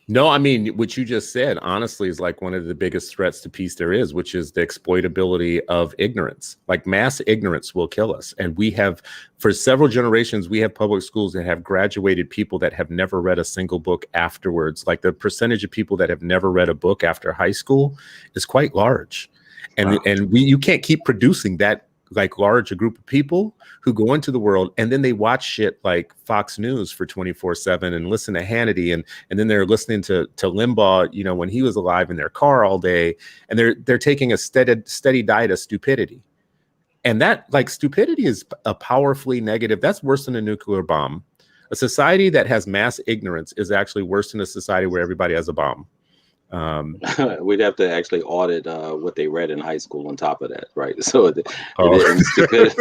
No, I mean, what you just said, honestly, is like one of the biggest threats to peace there is, which is the exploitability of ignorance. Like mass ignorance will kill us. And we have, for several generations, we have public schools that have graduated people that have never read a single book afterwards. Like the percentage of people that have never read a book after high school is quite large. And you can't keep producing that like large a group of people who go into the world and then they watch shit like Fox News for 24/7 and listen to Hannity and then they're listening to Limbaugh, you know, when he was alive in their car all day, and they're taking a steady diet of stupidity. And that, like, stupidity is a powerfully negative. That's worse than a nuclear bomb. A society that has mass ignorance is actually worse than a society where everybody has a bomb. We'd have to actually audit what they read in high school on top of that, right? So stupid,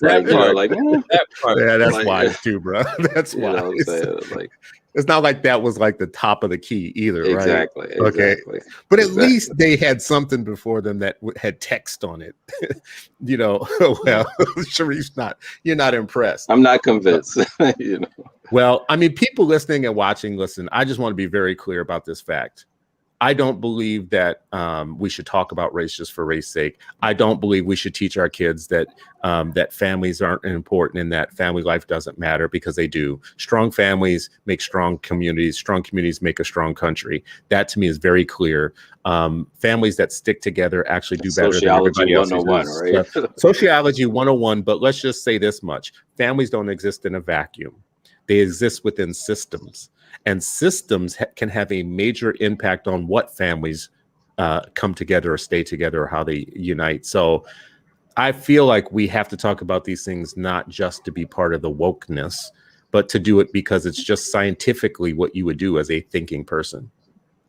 like, you know, like that's like, wise too, bro. That's wise. Like, it's not like that was like the top of the key either, exactly, right? Okay, but at least they had something before them that had text on it. You know, well, Sharif's not. You're not impressed. I'm not convinced. You know. Well, I mean, people listening and watching, listen. I just want to be very clear about this fact. I don't believe that we should talk about race just for race's sake. I don't believe we should teach our kids that that families aren't important and that family life doesn't matter, because they do. Strong families make strong communities. Strong communities make a strong country. That to me is very clear. Families that stick together actually do better than everybody else. Right? Sociology 101, but let's just say this much. Families don't exist in a vacuum. They exist within systems. And systems can have a major impact on what families come together or stay together or how they unite. So I feel like we have to talk about these things not just to be part of the wokeness, but to do it because it's just scientifically what you would do as a thinking person.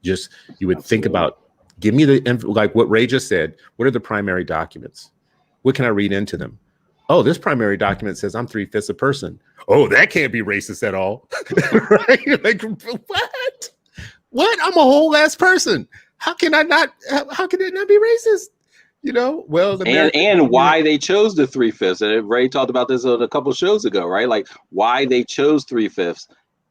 Just you would think about, give me like what Ray just said. What are the primary documents? What can I read into them? Oh, this primary document says I'm 3/5 a person. Oh, that can't be racist at all. Right? Like, what? I'm a whole ass person. How can it not be racist? You know, well, and why they chose the 3/5. And Ray talked about this a couple shows ago, right? Like why they chose 3/5.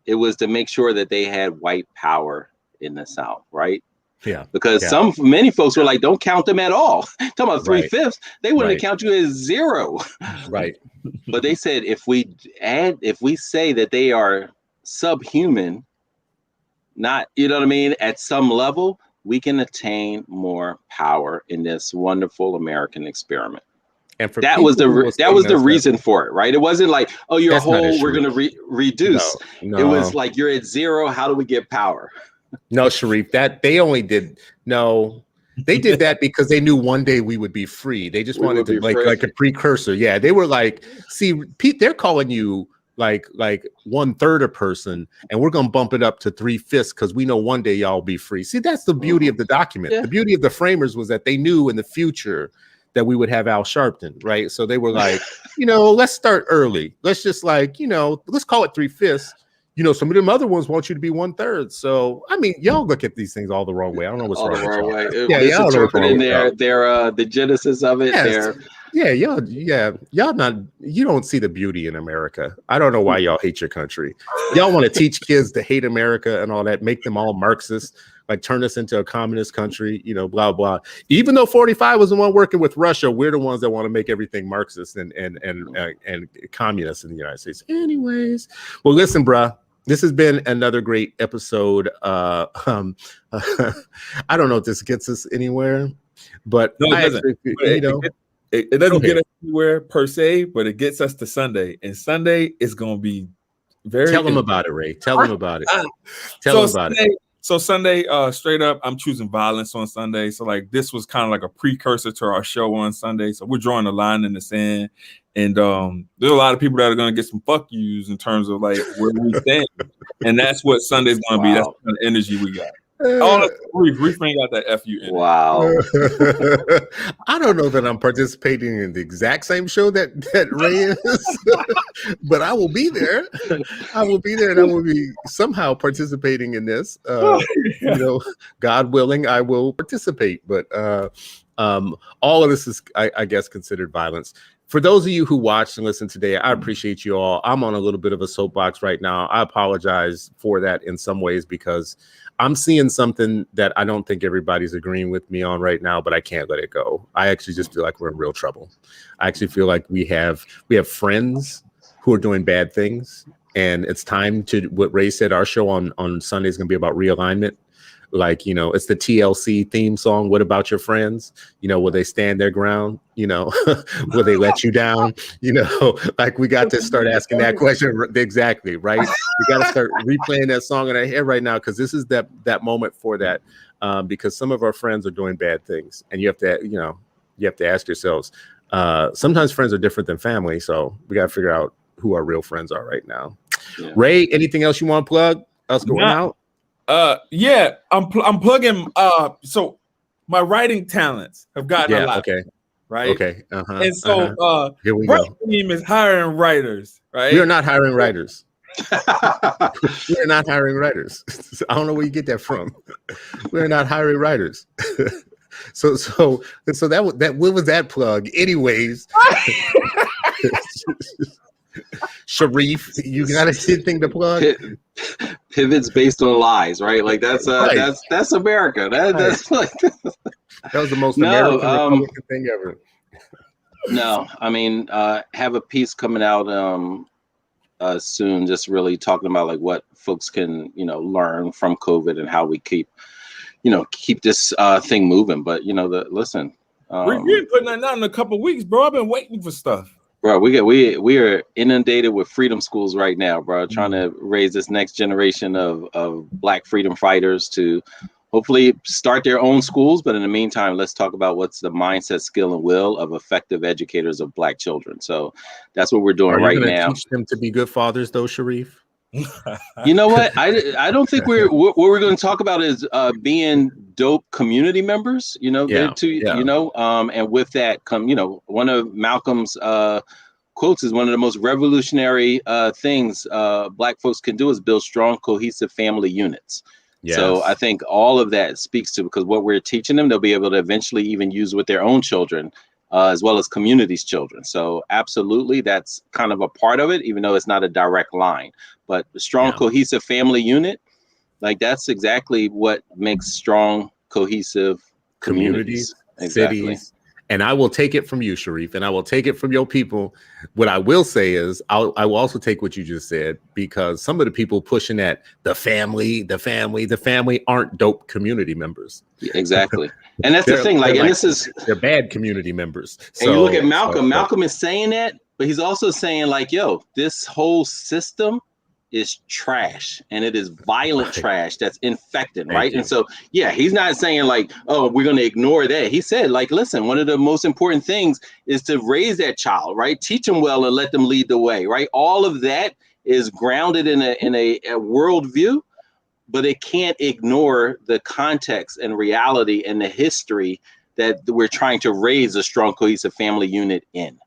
It was to make sure that they had white power in the South, right? Yeah, because many folks were like, don't count them at all. Talking about 3/5, they wouldn't count you as 0. Right. But they said if we say that they are subhuman, not, you know what I mean, at some level, we can attain more power in this wonderful American experiment. And for that was the reason for it, right? It wasn't like, oh, you're whole, we're going to reduce. No. It was like, you're at 0. How do we get power? No, Sharif, that they only did. No, they did that because they knew one day we would be free. They just wanted to like a precursor. Yeah, they were like, see, Pete, they're calling you like 1/3 a person, and we're gonna bump it up to 3/5 because we know one day y'all will be free. See, that's the beauty of the document. Yeah. The beauty of the framers was that they knew in the future that we would have Al Sharpton, right? So they were like, you know, let's start early. Let's just like, you know, let's call it 3/5. You know, some of them other ones want you to be 1/3. So, I mean, y'all look at these things all the wrong way. I don't know what's wrong with y'all. Yeah, y'all interpreting their the genesis of it. Yes. Y'all not. You don't see the beauty in America. I don't know why y'all hate your country. Y'all want to teach kids to hate America and all that, make them all Marxist, like turn us into a communist country. You know, blah blah. Even though 45 was the one working with Russia, we're the ones that want to make everything Marxist and communist in the United States. Anyways, well, listen, bruh. This has been another great episode. I don't know if this gets us anywhere, but no, it doesn't. It doesn't get us anywhere per se, but it gets us to Sunday. And Sunday is going to be very. Tell them about it, Ray. Tell them about it. Tell them about it. So Sunday, straight up, I'm choosing violence on Sunday. So like this was kind of like a precursor to our show on Sunday. So we're drawing a line in the sand. And there's a lot of people that are going to get some fuck yous in terms of like where we stand. And that's what Sunday's going to be. That's the kind of energy we got. Reef ain't got that FU in wow. I don't know that I'm participating in the exact same show that Ray is, but I will be there. I will be there, and I will be somehow participating in this. God willing, I will participate. But all of this is, I guess, considered violence. For those of you who watched and listened today, I appreciate you all. I'm on a little bit of a soapbox right now. I apologize for that in some ways because I'm seeing something that I don't think everybody's agreeing with me on right now, but I can't let it go. I actually just feel like we're in real trouble. I actually feel like we have friends who are doing bad things, and it's time to, what Ray said, our show on Sunday is going to be about realignment. Like, it's the TLC theme song. What about your friends? Will they stand their ground? Will they let you down? Like, we got to start asking that question. Exactly. Right. We got to start replaying that song in our head right now, because this is that moment for that. Because some of our friends are doing bad things, and you have to ask yourselves, sometimes friends are different than family. So we got to figure out who our real friends are right now. Yeah. Ray, anything else you want to plug? Us going out? Yeah, I'm plugging. So my writing talents have gotten a lot. Okay. Right. Okay. And so here we Bright go. Team is hiring writers. Right. We are not hiring writers. We're not hiring writers. I don't know where you get that from. We're not hiring writers. So that what was that plug? Anyways. Sharif, you got anything to plug? Pivots based on lies, right? Like that's America. That's like that was the most American Republican thing ever. No, I mean, have a piece coming out soon, just really talking about like what folks can learn from COVID and how we keep this thing moving. But listen, we ain't putting that out in a couple of weeks, bro. I've been waiting for stuff. Bro, we are inundated with freedom schools right now, bro, trying to raise this next generation of Black freedom fighters to hopefully start their own schools. But in the meantime, let's talk about what's the mindset, skill, and will of effective educators of Black children. So that's what we're doing right now. Teach them to be good fathers, though, Sharif? You know what? I don't think what we're going to talk about is being dope community members. And with that come one of Malcolm's quotes is one of the most revolutionary things Black folks can do is build strong, cohesive family units. Yes. So I think all of that speaks to, because what we're teaching them, they'll be able to eventually even use with their own children. As well as communities' children. So absolutely, that's kind of a part of it, even though it's not a direct line. But a strong, cohesive family unit, like that's exactly what makes strong, cohesive communities. Exactly. Cities. And I will take it from you, Sharif, and I will take it from your people. What I will say is I will also take what you just said, because some of the people pushing that the family aren't dope community members. Exactly. And that's the thing. They're bad community members. And you look at Malcolm. Malcolm is saying that, but he's also saying like, yo, this whole system is trash, and it is violent trash that's infected, right? And so, he's not saying like, oh, we're going to ignore that. He said like, listen, one of the most important things is to raise that child, right? Teach them well and let them lead the way, right? All of that is grounded in a worldview, but it can't ignore the context and reality and the history that we're trying to raise a strong, cohesive family unit in.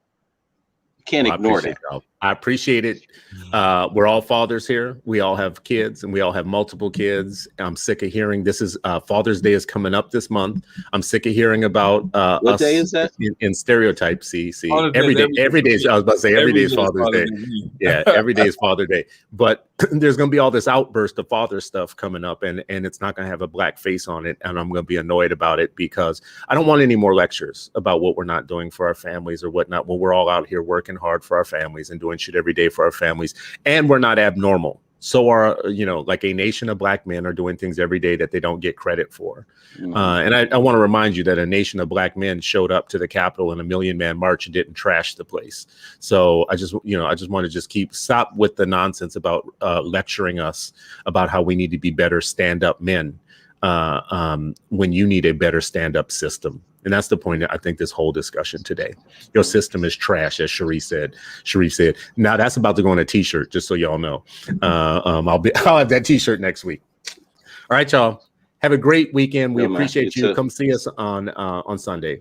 Can't ignore that. I appreciate it. We're all fathers here. We all have kids, and we all have multiple kids. I'm sick of hearing this is Father's Day is coming up this month. I'm sick of hearing about what day is that? In stereotypes. See, every day is, I was about to say every day is Father's Day. Yeah, every day is Father's Day. But there's going to be all this outburst of father stuff coming up, and it's not going to have a Black face on it, and I'm going to be annoyed about it, because I don't want any more lectures about what we're not doing for our families or whatnot, when we're all out here working hard for our families and doing shit every day for our families, and we're not abnormal. So like a nation of Black men are doing things every day that they don't get credit for. And I want to remind you that a nation of Black men showed up to the Capitol in a 1 million man march and didn't trash the place. So I just want to stop with the nonsense about lecturing us about how we need to be better stand-up men when you need a better stand-up system. And that's the point that I think this whole discussion today. Your system is trash, as Sharif said. Now that's about to go on a t-shirt, just so y'all know. I'll have that t-shirt next week. All right, y'all. Have a great weekend. We Yeah, man. appreciate you. You too. Come see us on Sunday.